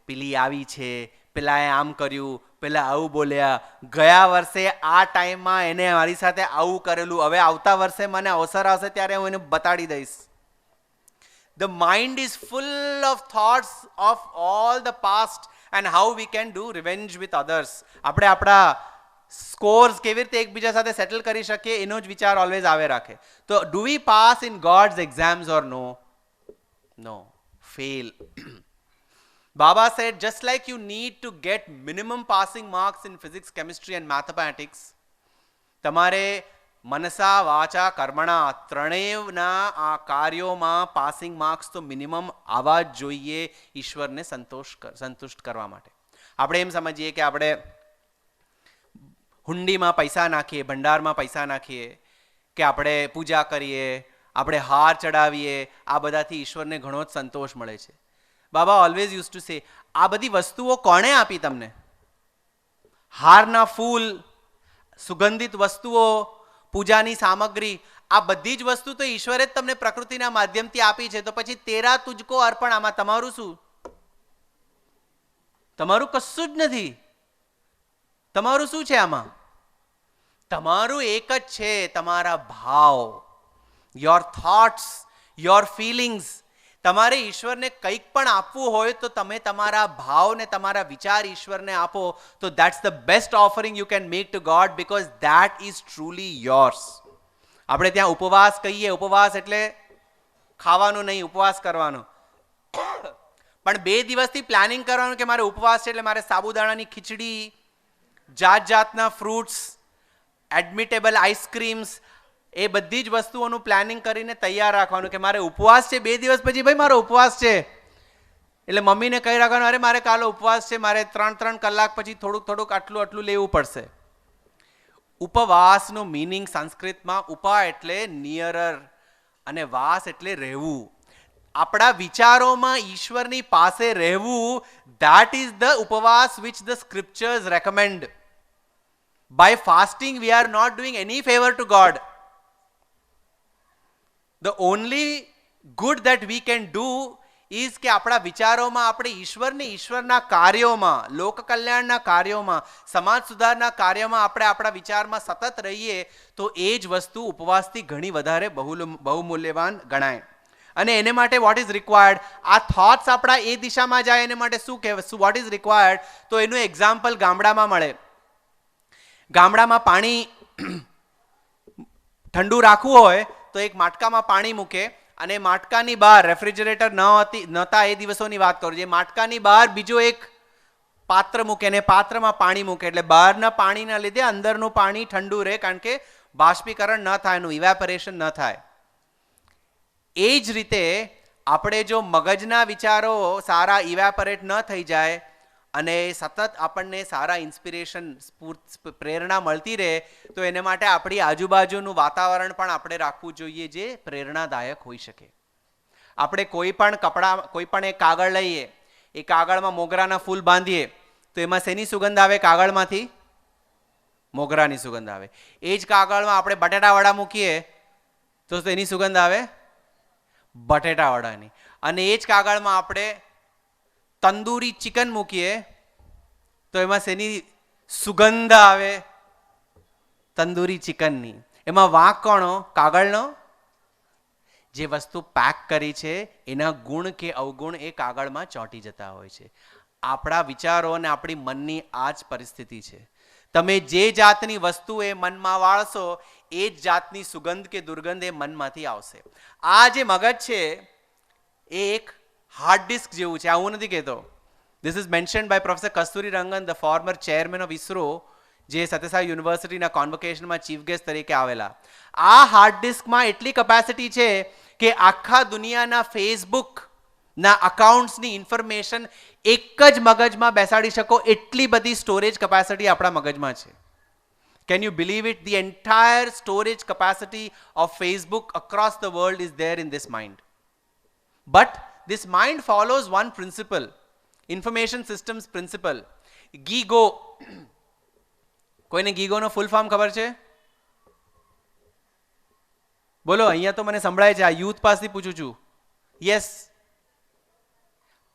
S2: પેલી આવી છે, પેલાએ આમ કર્યું, પેલા આવું બોલ્યા, ગયા વર્ષે આ ટાઈમમાં એને મારી સાથે આવું કરેલું, હવે આવતા વર્ષે મને અવસર આવશે ત્યારે હું એને બતાડી દઈશ. The mind is full of thoughts of all the past and how we can do revenge with others. આપણે આપણા સ્કોર્સ કેવી રીતે એકબીજા સાથે સેટલ કરી શકીએ એનો જ વિચાર ઓલવેઝ આવે રાખે. તો do we pass in God's exams or no? No, fail. Baba said, just like you need to get minimum passing marks in physics, chemistry and mathematics, તમારે મનસા વાચા કર્મણા ત્રણેયના આ કાર્યોમાં પાસિંગ માર્ક્સ તો મિનિમમ આવવા જ જોઈએ ઈશ્વરને સંતુષ્ટ કરવા માટે. આપણે એમ સમજીએ કે આપણે હુંડીમાં પૈસા નાખીએ, ભંડારમાં પૈસા નાખીએ, કે આપણે પૂજા કરીએ, આપણે હાર ચડાવીએ, આ બધાથી ઈશ્વરને ઘણો જ સંતોષ મળે છે. બાબા ઓલવેઝ યુઝ ટુ સે, આ બધી વસ્તુઓ કોણે આપી તમને? હારના ફૂલ, સુગંધિત વસ્તુઓ, પૂજાની સામગ્રી, આ બધી જ વસ્તુ તો ઈશ્વરે જ તમને પ્રકૃતિના માધ્યમથી આપી છે. તો પછી તેરા તુજકો અર્પણ, આમાં તમારું શું? તમારું કશું જ નથી. તમારું શું છે આમાં? તમારું એક જ છે, તમારા ભાવ, યોર થોટ્સ, યોર ફિલિંગ્સ. તમારે ઈશ્વરને કંઈક પણ આપવું હોય તો તમે તમારા ભાવ ને તમારા વિચાર ઈશ્વરને આપો, તો that's the best offering you can make two God, because that is truly yours. આપણે ત્યાં ઉપવાસ કહીએ, ઉપવાસ એટલે ખાવાનું નહીં, ઉપવાસ કરવાનો. પણ 2 દિવસથી પ્લાનિંગ કરવાનું કે મારે ઉપવાસ છે એટલે મારે સાબુદાણાની ખીચડી, જાત જાતના ફ્રૂટ્સ, એડમિટેબલ આઈસ્ક્રીમ્સ, એ બધી જ વસ્તુઓનું પ્લાનિંગ કરીને તૈયાર રાખવાનું કે મારે ઉપવાસ છે. 2 દિવસ પછી ભાઈ મારો ઉપવાસ છે એટલે મમ્મીને કહી રાખવાનું, અરે મારે કાલે ઉપવાસ છે, મારે 3 કલાક પછી થોડુંક આટલું લેવું પડશે. ઉપવાસનું મીનિંગ સંસ્કૃતમાં ઉપા એટલે નિયરર અને વાસ એટલે રહેવું. આપણા વિચારોમાં ઈશ્વરની પાસે રહેવું, that is the ઉપવાસ which the scriptures recommend. By fasting we are not doing any favor to God. The only good that we can do is કે આપણા વિચારોમાં આપણે ઈશ્વરને, ઈશ્વરના કાર્યોમાં, લોક કલ્યાણના કાર્યોમાં, સમાજ સુધારના કાર્યમાં આપણે આપણા વિચારમાં સતત રહીએ, તો એ જ વસ્તુ ઉપવાસથી ઘણી વધારે બહુમૂલ્યવાન ગણાય. અને એને માટે વોટ ઇઝ રિક્વાયર્ડ? આ થોટ્સ આપણા એ દિશામાં જાય એને માટે શું કહેવાય, વોટ ઇઝ રિક્વાયર્ડ? તો એનું એક્ઝામ્પલ ગામડામાં મળે. ગામડામાં પાણી ઠંડુ રાખવું હોય તો એક માટકામાં પાણી મૂકે, અને માટકાની બહાર, રેફ્રિજરેટર નહોતા એ દિવસોની વાત કરું, જે માટકાની બહાર બીજો એક પાત્ર મૂકે અને પાત્રમાં પાણી મૂકે, એટલે બહારના પાણીના લીધે અંદરનું પાણી ઠંડુ રહે, કારણ કે બાષ્પીકરણ ન થાય, એનું ઇવેપોરેશન ન થાય. એ જ રીતે આપણે જો મગજના વિચારો સારા ઇવેપોરેટ ન થઈ જાય અને સતત આપણને સારા ઇન્સ્પિરેશન, પ્રેરણા મળતી રહે, તો એને માટે આપણી આજુબાજુનું વાતાવરણ પણ આપણે રાખવું જોઈએ જે પ્રેરણાદાયક હોઈ શકે. આપણે કોઈ પણ એક કાગળ લઈએ, એ કાગળમાં મોગરાના ફૂલ બાંધીએ તો એમાં શેની સુગંધ આવે? કાગળમાંથી મોગરાની સુગંધ આવે. એ જ કાગળમાં આપણે બટેટાવડા મૂકીએ તો એની સુગંધ આવે બટેટાવડાની. અને એ જ કાગળમાં આપણે તંદૂરી ચિકન મૂકીએ તો એમાં શેની સુગંધ આવે? તંદૂરી ચિકનની. એમાં વાંક કોનો? કાગળનો. જે વસ્તુ પેક કરી છે એના ગુણ કે અવગુણ એ કાગળમાં ચોંટી જતા હોય છે. આપણા વિચારો અને આપણી મનની આ જ પરિસ્થિતિ છે. તમે જે જાતની વસ્તુ એ મનમાં વાળશો એ જ જાતની સુગંધ કે દુર્ગંધ એ મનમાંથી આવશે. આ જે મગજ છે એ એક હાર્ડ ડિસ્ક જેવું છે. હું નથી કહેતો. This is mentioned by Professor Kasturi Rangan, the former chairman of ISRO, જે સત્યસાઈ યુનિવર્સિટીના કોન્વોકેશનમાં ચીફ ગેસ્ટ તરીકે આવેલા. આ હાર્ડ ડિસ્કમાં એટલી કેપેસિટી છે કે આખા દુનિયાના ફેસબુકના અકાઉન્ટ્સની ઇન્ફોર્મેશન એક જ મગજમાં બેસાડી શકો, એટલી બધી સ્ટોરેજ કેપેસિટી આપણા મગજમાં છે. Can you believe it? The entire storage capacity of Facebook across the world is there in this mind. But this mind follows one principle, information systems principle. GIGO. કોઈને ગીગોનો ફૂલ ફોર્મ ખબર છે? બોલો. અહીંયા તો મને સંભળાય છે. આ યુથ પાસથી પૂછું છું. Yes.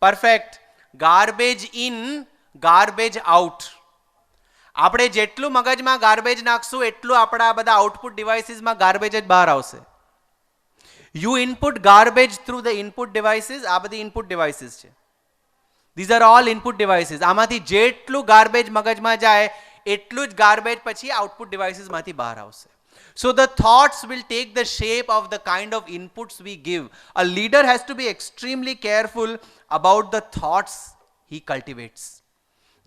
S2: Perfect. Garbage in, garbage out. આપણે જેટલું મગજમાં ગાર્બેજ નાખશું એટલું આપણા બધા આઉટપુટ ડિવાઇસીસમાં ગાર્બેજ જ બહાર આવશે. You input garbage through the input devices. આ બધી ઇનપુટ ડિવાઇસીસ છે. These are all input devices. આમાંથી જેટલું ગાર્બેજ મગજમાં જાય એટલું જ ગાર્બેજ પછી આઉટપુટ ડિવાઇસીસમાંથી બહાર આવશે. So the thoughts will take the shape of the kind of inputs we give. A leader has to be extremely careful about the thoughts he cultivates.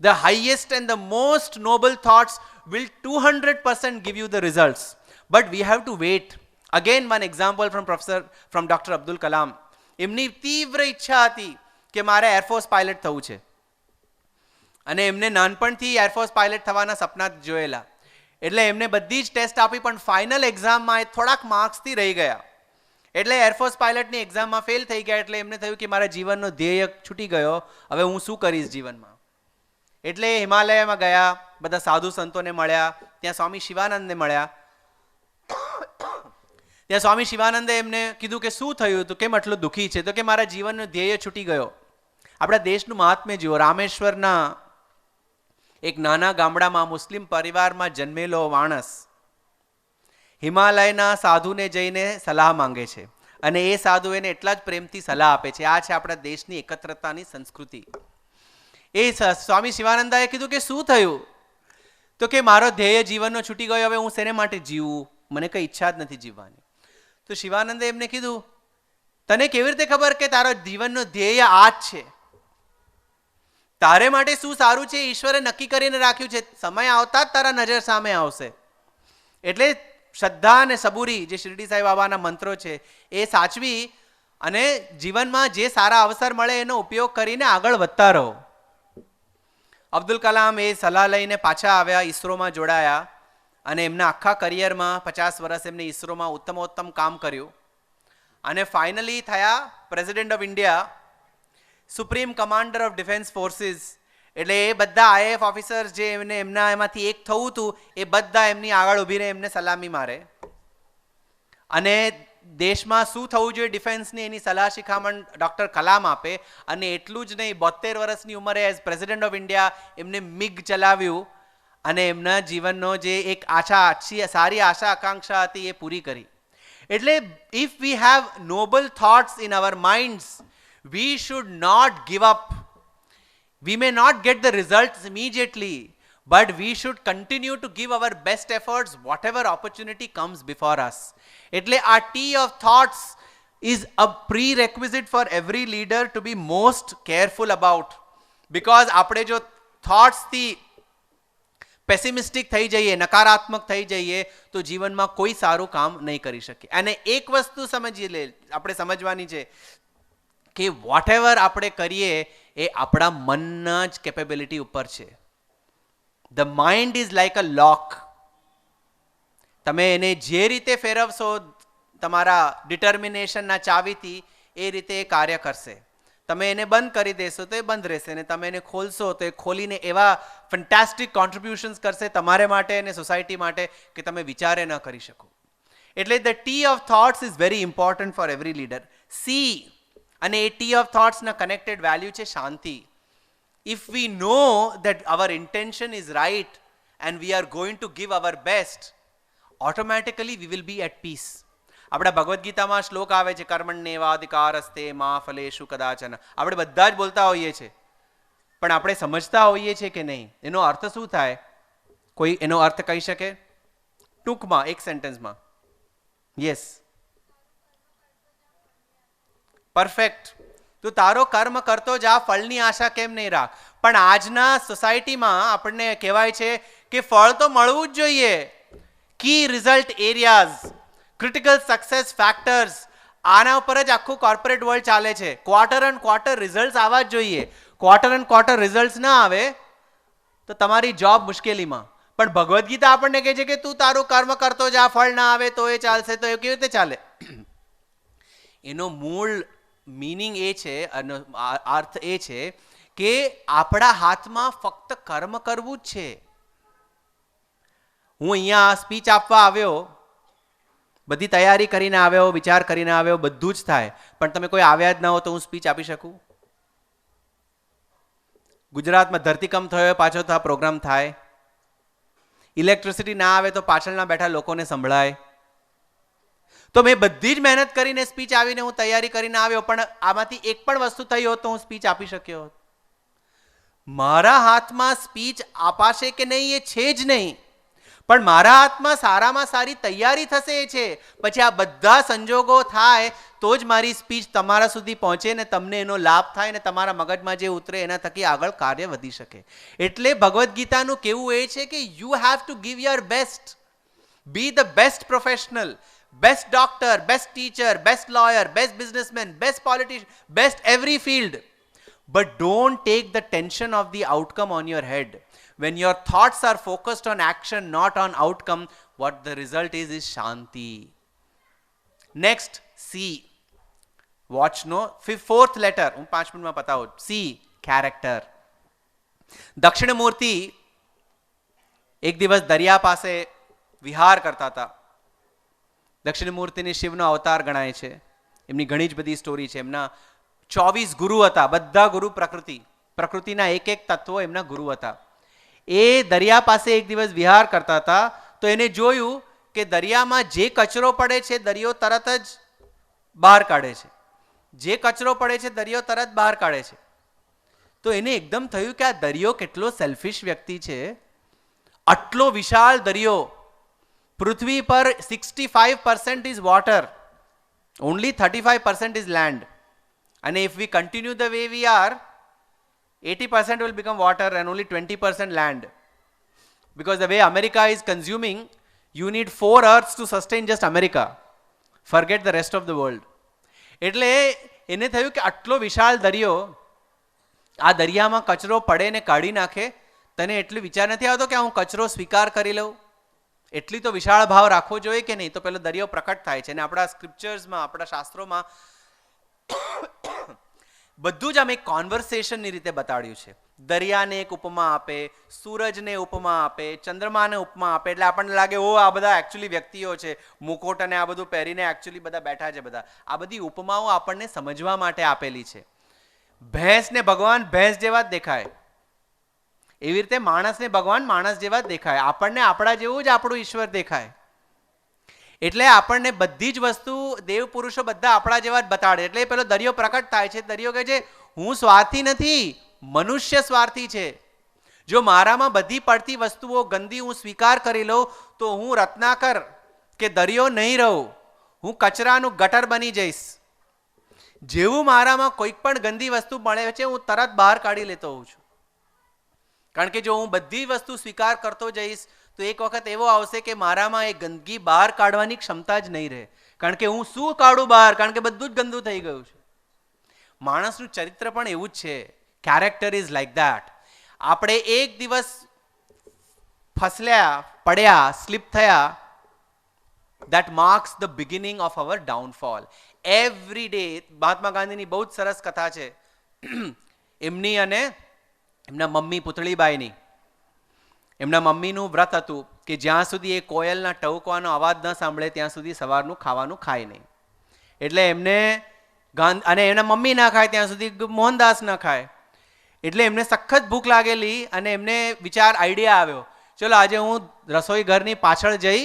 S2: The highest and the most noble thoughts will 200% give you the results. But we have to wait. Again, one example from Dr. Abdul Kalam. એમની તીવ્ર ઈચ્છા હતી કે મારે air force pilot થવું છે અને એમને નાનપણથી એરફોર્સ પાયલટ થવાના સપના જોયેલા. એટલે એમને બધી જ ટેસ્ટ આપી પણ ફાઇનલ એક્ઝામમાં એ થોડાક માર્ક્સથી રહી ગયા. એટલે એરફોર્સ પાયલટની એક્ઝામમાં ફેલ થઈ ગયા. એટલે એમને થયું કે મારા જીવનનો ધ્યેય છૂટી ગયો, હવે હું શું કરીશ જીવનમાં. એટલે હિમાલયમાં ગયા, બધા સાધુ સંતોને મળ્યા, ત્યાં સ્વામી શિવાનંદને મળ્યા. ત્યાં સ્વામી શિવાનંદે એમને કીધું કે શું થયું, તો કેમ આટલું દુઃખી છે, તો કે મારા જીવનનો ધ્યેય છૂટી ગયો. આપણા દેશનું મહાત્મ્ય જુઓ. રામેશ્વરના એક નાના ગામડામાં મુસ્લિમ પરિવારમાં જન્મેલો માણસ હિમાલયના સાધુને જઈને સલાહ માંગે છે અને એ સાધુ એને એટલા જ પ્રેમથી સલાહ આપે છે. આ છે આપણા દેશની એકત્રતાની સંસ્કૃતિ. એ સ્વામી શિવાનંદાએ કીધું કે શું થયું, તો કે મારો ધ્યેય જીવનનો છૂટી ગયો, હવે હું શેને માટે જીવું, મને કંઈ ઈચ્છા જ નથી જીવવાની. તો શિવાનંદે એમને કીધું, તને કેવી રીતે ખબર કે તારો જીવનનો ધ્યેય આ જ છે? તારે માટે શું સારું છે ઈશ્વરે નક્કી કરીને રાખ્યું છે. સમય આવતા જ તારા નજર સામે આવશે. એટલે શ્રદ્ધા અને સબૂરી, જે શિરડી સાંઈ બાબાના મંત્રો છે, એ સાચવી અને જીવનમાં જે સારા અવસર મળે એનો ઉપયોગ કરીને આગળ વધતા રહો. અબ્દુલ કલામ એ સલાહ લઈને પાછા આવ્યા, ઈસરોમાં જોડાયા અને એમના આખા કરિયરમાં 50 વર્ષ એમને ઈસરોમાં ઉત્તમોત્તમ કામ કર્યું અને ફાઇનલી થયા president of India, supreme commander of defence forces. એટલે એ બધા આઈએએફ ઓફિસર્સ જે એમના એમાંથી એક થવું હતું એ બધા એમની આગળ ઊભીને એમને સલામી મારે અને દેશમાં શું થવું જોઈએ ડિફેન્સની એની સલાહ શિખામણ ડૉક્ટર કલામ આપે. અને એટલું જ નહીં, 72 વર્ષની ઉંમરે એઝ પ્રેસિડેન્ટ ઓફ ઇન્ડિયા એમને મિગ ચલાવ્યું અને એમના જીવનનો જે એક સારી આશા આકાંક્ષા હતી એ પૂરી કરી. એટલે if we have noble thoughts in our minds, we should not give up. We may not get the results immediately, but we should continue to give our best efforts whatever opportunity comes before us. એટલે આ tea of thoughts is a prerequisite for every leader to be most careful about, because આપણે જો thoughts થી pessimistic થઈ જઈએ, નકારાત્મક થઈ જઈએ તો જીવનમાં કોઈ સારું કામ નહીં કરી શકીએ. અને એક વસ્તુ આપણે સમજવાની છે કે વોટએવર આપણે કરીએ એ આપણા મનના જ કેપેબિલિટી ઉપર છે. The mind is like a lock. તમે એને જે રીતે ફેરવશો તમારા ડિટર્મિનેશનના ચાવીથી એ રીતે એ કાર્ય કરશે. તમે એને બંધ કરી દેશો તો એ બંધ રહેશે અને તમે એને ખોલશો તો એ ખોલીને એવા ફેન્ટાસ્ટિક કોન્ટ્રીબ્યુશન્સ કરશે તમારે માટે અને સોસાયટી માટે કે તમે વિચારે ન કરી શકો. એટલે the T of thoughts is very important for every leader. See અને એ ટી ઓફ થોટ્સના કનેક્ટેડ વેલ્યુ છે શાંતિ. If we know that our intention is right and we are going to give our best, automatically we will be at peace. આપણા ભગવદ્ ગીતામાં શ્લોક આવે છે, કર્મણ્યેવાધિકારસ્તે મા ફલેષુ કદાચન. આપણે બધા જ બોલતા હોઈએ છીએ પણ આપણે સમજતા હોઈએ છીએ કે નહીં, એનો અર્થ શું થાય? કોઈ એનો અર્થ કહી શકે ટૂંકમાં એક સેન્ટેન્સમાં? Yes, perfect. તું તારો કર્મ કરતો જા, ફળની આશા કેમ નહીં રાખ. પણ આજના સોસાયટીમાં આપણને કહેવાય છે કે ફળ તો મળવું જ જોઈએ. Key result areas, critical success factors, આના ઉપર જ આખું કોર્પોરેટ વર્લ્ડ ચાલે છે. ક્વાર્ટર એન્ડ ક્વાર્ટર રિઝલ્ટ આવવા જ જોઈએ. ક્વાર્ટર એન્ડ ક્વાર્ટર રિઝલ્ટ ના આવે તો તમારી જોબ મુશ્કેલીમાં. પણ ભગવદ્ ગીતા આપણને કહે છે કે તું તારું કર્મ કરતો જા, ફળ ના આવે તો એ ચાલશે. તો એ કેવી રીતે ચાલે? એનો મૂળ મીનિંગ એ છે, અર્થ એ છે કે આપણા હાથમાં ફક્ત કર્મ કરવું જ છે. હું અહીંયા સ્પીચ આપવા આવ્યો, બધી તૈયારી કરીને આવ્યો, વિચાર કરીને આવ્યો, બધું જ થાય, પણ તમે કોઈ આવ્યા જ ના હો તો હું સ્પીચ આપી શકું? ગુજરાતમાં ધરતીકંપ થયો પાછો તો આ પ્રોગ્રામ થાય, ઇલેક્ટ્રિસિટી ના આવે તો પાછળના બેઠા લોકોને સંભળાય. તો મેં બધી જ મહેનત કરીને સ્પીચ આવીને હું તૈયારી કરીને આવ્યો, પણ આમાંથી એક પણ વસ્તુ થઈ હોત તો હું સ્પીચ આપી શક્યો હોત. મારા હાથમાં સ્પીચ અપાશે કે નહીં એ છે જ નહીં, પણ મારા હાથમાં સારામાં સારી તૈયારી થશે એ છે. પછી આ બધા સંજોગો થાય તો જ મારી સ્પીચ તમારા સુધી પહોંચે ને તમને એનો લાભ થાય ને તમારા મગજમાં જે ઉતરે એના થકી આગળ કાર્ય વધી શકે. એટલે ભગવદ્ ગીતાનું કહેવું એ છે કે you have to give your best, B the best professional, best doctor, best teacher, best lawyer, best businessman, best politician, best every field. But don't take the tension of the outcome on your head. When your thoughts are focused on action, not on outcome, what the result is Shanti. Next, C. Watch no. Fourth letter. 5 minute mein patao. C. Character. દક્ષિણમૂર્તિ એક દિવસ દરિયા પાસે વિહાર કરતા હતા. દક્ષિણમૂર્તિને શિવનો અવતાર ગણાય છે. એમની ઘણી જ બધી સ્ટોરી છે. એમના 24 ગુરુ હતા, બધા ગુરુ પ્રકૃતિના એક એક તત્વો એમના ગુરુ હતા. એ દરિયા પાસે એક દિવસ વિહાર કરતા હતા તો એને જોયું કે દરિયામાં જે કચરો પડે છે દરિયો તરત જ બહાર કાઢે છે, જે કચરો પડે છે દરિયો તરત બહાર કાઢે છે. તો એને એકદમ થયું કે આ દરિયો કેટલો સેલ્ફિશ વ્યક્તિ છે. આટલો વિશાળ દરિયો, પૃથ્વી પર 65% is water, only 35% is land. And if we continue the way we are, 80% will become water and only 20% land. Because the way America is consuming, you need 4 earths to sustain just America. Forget the rest of the world. એટલે એને થયું કે આટલો વિશાળ દરિયો, આ દરિયામાં કચરો પડે ને કાઢી નાખે, તને એટલું વિચાર નથી આવતો કે હું કચરો સ્વીકાર કરી લઉં? એટલી તો વિશાળ ભાવ રાખવો જોઈએ કે નહીં? તો પેલો દરિયો પ્રકટ થાય છે. અને આપણા સ્ક્રિપ્ચર્સમાં, આપણા શાસ્ત્રોમાં બધું જ આમ એક કોન્વર્સેશનની રીતે બતાડ્યું છે. દરિયાને એક ઉપમા આપે, સૂરજને ઉપમા આપે, ચંદ્રમાને ઉપમા આપે, એટલે આપણને લાગે ઓ આ બધા એકચ્યુઅલી વ્યક્તિઓ છે, મુકોટ અને આ બધું પહેરીને એકચ્યુઅલી બધા બેઠા છે. બધા આ બધી ઉપમાઓ આપણને સમજવા માટે આપેલી છે. ભેંસને ભગવાન ભેંસ જેવા જ દેખાય, એવી રીતે માણસને ભગવાન માણસ જેવા જ દેખાય, આપણને આપણા જેવું જ આપણું ઈશ્વર દેખાય. એટલે આપણને બધી જ વસ્તુ, દેવ પુરુષો બધા આપણા જેવા જ બતાડે. એટલે પેલો દરિયો પ્રકટ થાય છે. દરિયો કહે છે હું સ્વાર્થી નથી, મનુષ્ય સ્વાર્થી છે. જો મારામાં બધી પડતી વસ્તુઓ ગંદી હું સ્વીકાર કરી લઉં તો હું રત્નાકર કે દરિયો નહીં રહું, હું કચરાનું ગટર બની જઈશ. જેવું મારામાં કોઈક પણ ગંદી વસ્તુ મળે છે હું તરત બહાર કાઢી લેતો હોઉં છું. કારણ કે જો હું બધી વસ્તુ સ્વીકાર કરતો જઈશ તો એક વખત એવો આવશે કે મારામાં એ ગંદકી બહાર કાઢવાની ક્ષમતા જ નહીં રહે. કારણ કે હું શું કાઢું બહાર? કારણ કે બધું જ ગંદુ થઈ ગયું છે. માણસનું ચરિત્ર પણ એવું જ છે. Character is like that. આપણે એક દિવસ ફસલ્યા, પડ્યા, સ્લીપ થયા, that marks the beginning of our downfall. Every day. મહાત્મા ગાંધીની બહુ જ સરસ કથા છે એમની અને એમના મમ્મી પુતળીબાઈની. એમના મમ્મીનું વ્રત હતું કે જ્યાં સુધી એ કોયલના ટહુકવાનો અવાજ ન સાંભળે ત્યાં સુધી સવારનું ખાવાનું ખાય નહીં. એટલે એમને અને એના મમ્મી ના ખાય ત્યાં સુધી મોહનદાસ ન ખાય. એટલે એમને સખત ભૂખ લાગેલી અને એમને આઈડિયા આવ્યો, ચલો આજે હું રસોઈ ઘરની પાછળ જઈ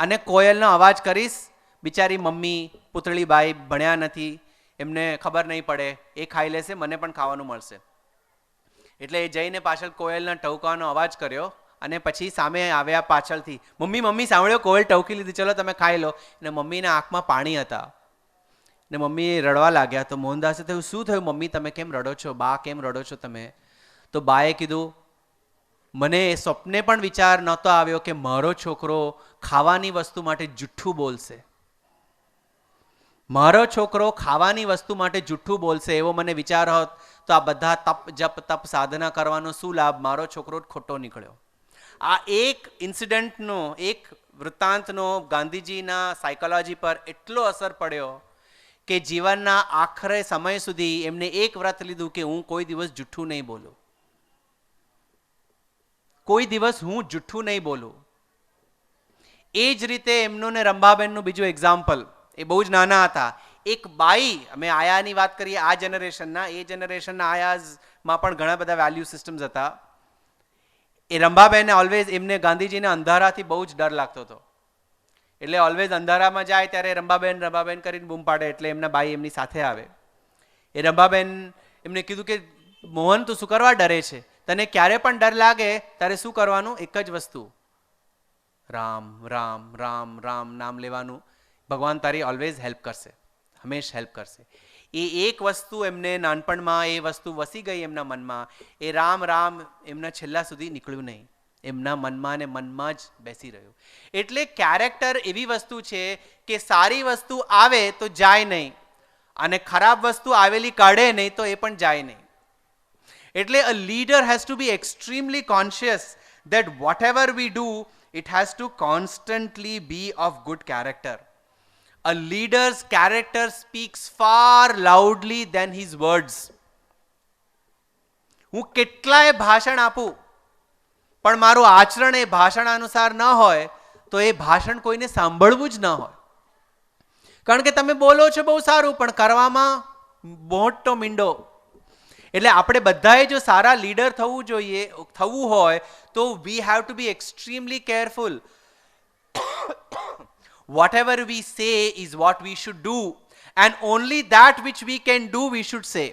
S2: અને કોયલનો અવાજ કરીશ. બિચારી મમ્મી પુતળીબાઈ ભણ્યા નથી, એમને ખબર નહીં પડે, એ ખાઈ લેશે, મને પણ ખાવાનું મળશે. એટલે એ જઈને પાછળ કોયલના ટહુકવાનો અવાજ કર્યો અને પછી સામે આવ્યા પાછળથી, મમ્મી મમ્મી સાંભળ્યો, કોયલ ટહુકી લીધી, ચલો તમે ખાઈ લો. અને મમ્મીના આંખમાં પાણી હતા ને મમ્મી રડવા લાગ્યા. તો મોહનદાસે થયું શું થયું મમ્મી, તમે કેમ રડો છો? બા કેમ રડો છો તમે? તો બાએ કીધું મને એ સ્વપ્ને પણ વિચાર નહોતો આવ્યો કે મારો છોકરો ખાવાની વસ્તુ માટે જુઠ્ઠું બોલશે. મારો છોકરો ખાવાની વસ્તુ માટે જુઠ્ઠું બોલશે એવો મને વિચાર હોત તો આ બધા તપ જપ તપ સાધના કરવાનો શું લાભ? મારો છોકરો જ ખોટો નીકળ્યો. આ એક ઇન્સિડન્ટનો, એક વૃત્તાંતનો ગાંધીજીના સાયકોલોજી પર એટલો અસર પડ્યો કે જીવનના આખરે સમય સુધી એમને એક વ્રત લીધું કે હું કોઈ દિવસ જુઠ્ઠું નહીં બોલું, કોઈ દિવસ હું જુઠ્ઠું નહીં બોલું. એ જ રીતે એમનું ને રંભાબેનનું બીજું એક્ઝામ્પલ, એ બહુ જ નાના હતા, એક બાઈ, અમે આયાની વાત કરીએ આ જનરેશનના, એ જનરેશનના આયાઝમાં પણ ઘણા બધા વેલ્યુ સિસ્ટમ્સ હતા. એ રંભાબેનને ઓલવેઝ, એમને ગાંધીજીને અંધારાથી બહુ જ ડર લાગતો હતો, એટલે ઓલવેઝ અંધારામાં જાય ત્યારે રંભાબેન રંભાબેન કરીને બૂમ પાડે, એટલે એમના બાઈ એમની સાથે આવે. એ રંભાબેન એમને કીધું કે મોહન તું શું કરવા ડરે છે, તને ક્યારે પણ ડર લાગે તારે શું કરવાનું, એક જ વસ્તુ, રામ રામ રામ રામ નામ લેવાનું, ભગવાન તારી ઓલવેઝ હેલ્પ કરશે, હંમેશ હેલ્પ કરશે. એ એક વસ્તુ એમને નાનપણમાં એ વસ્તુ વસી ગઈ એમના મનમાં. એ રામ રામ એમના છેલ્લા સુધી નીકળ્યું નહીં, એમના મનમાં ને મનમાં જ બેસી રહ્યું. એટલે કેરેક્ટર એવી વસ્તુ છે કે સારી વસ્તુ આવે તો જાય નહીં, અને ખરાબ વસ્તુ આવેલી કાઢે નહીં તો એ પણ જાય નહીં. એટલે a leader has to be extremely conscious that whatever we do, it has to constantly be of good character. A leader's character speaks far loudly than his words. હું કેટલાય ભાષણ આપું પણ મારું આચરણ એ ભાષણ અનુસાર ન હોય તો એ ભાષણ કોઈને સાંભળવું જ ન હોય. કારણ કે તમે બોલો છો બહુ સારું પણ કરવામાં મોટો મીંડો. એટલે આપણે બધાએ જો સારા લીડર થવું હોય તો we have to be extremely careful. Whatever we say is what we should do, and only that which we can do we should say.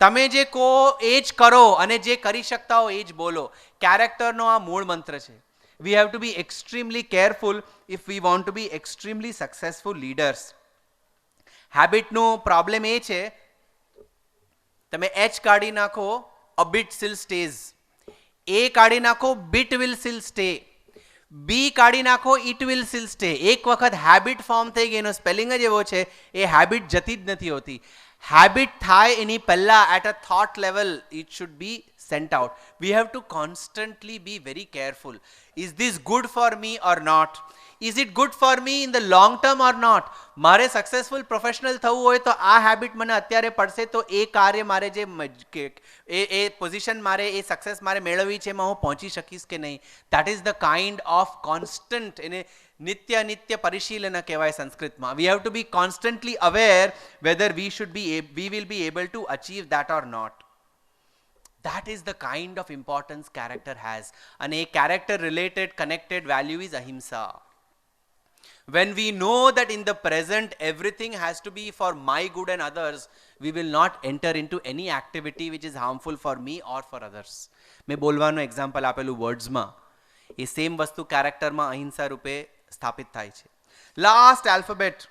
S2: તમે જે કહો એ જ કરો અને જે કરી શકતા હો એ જ બોલો. કેરેક્ટરનો આ મૂળ મંત્ર છે. We have to be extremely careful if we want to be extremely successful leaders. હેબિટનો પ્રોબ્લેમ એ છે, તમે એચ કાઢી નાખો, a bit still stays. એ કાઢી નાખો, bit will still stay. બી કાઢી નાખો, ઇટ વિલ સ્ટીલ સ્ટે. એક વખત હેબિટ ફોર્મ થઈ ગઈ, એનો સ્પેલિંગ જ એવો છે, એ હેબિટ જતી જ નથી હોતી. હેબિટ થાય એની પહેલા at a thought level it should be sent out. We have to constantly be very careful. Is this good for me or not? Is it good for me in the long term or not? મારે successful professional થવું હોય તો આ habit મને અત્યારે પડશે તો એ કાર્ય મારે જે એ પોઝિશન મારે એ સક્સેસ મારે મેળવવી છે એમાં હું પહોંચી શકીશ કે નહીં. That is the kind of constant, એને નિત્ય પરિશીલન કહેવાય સંસ્કૃતમાં. We have to be constantly aware whether we will be able to achieve that or not. That is the kind of importance character has. And a character related connected value is ahimsa. When we know that in the present everything has to be for my good and others, we will not enter into any activity which is harmful for me or for others. મેં બોલવાનું example આપેલું વર્ડ્સમાં, એ same વસ્તુ કેરેક્ટરમાં અહિંસા રૂપે સ્થાપિત થાય છે. Last alphabet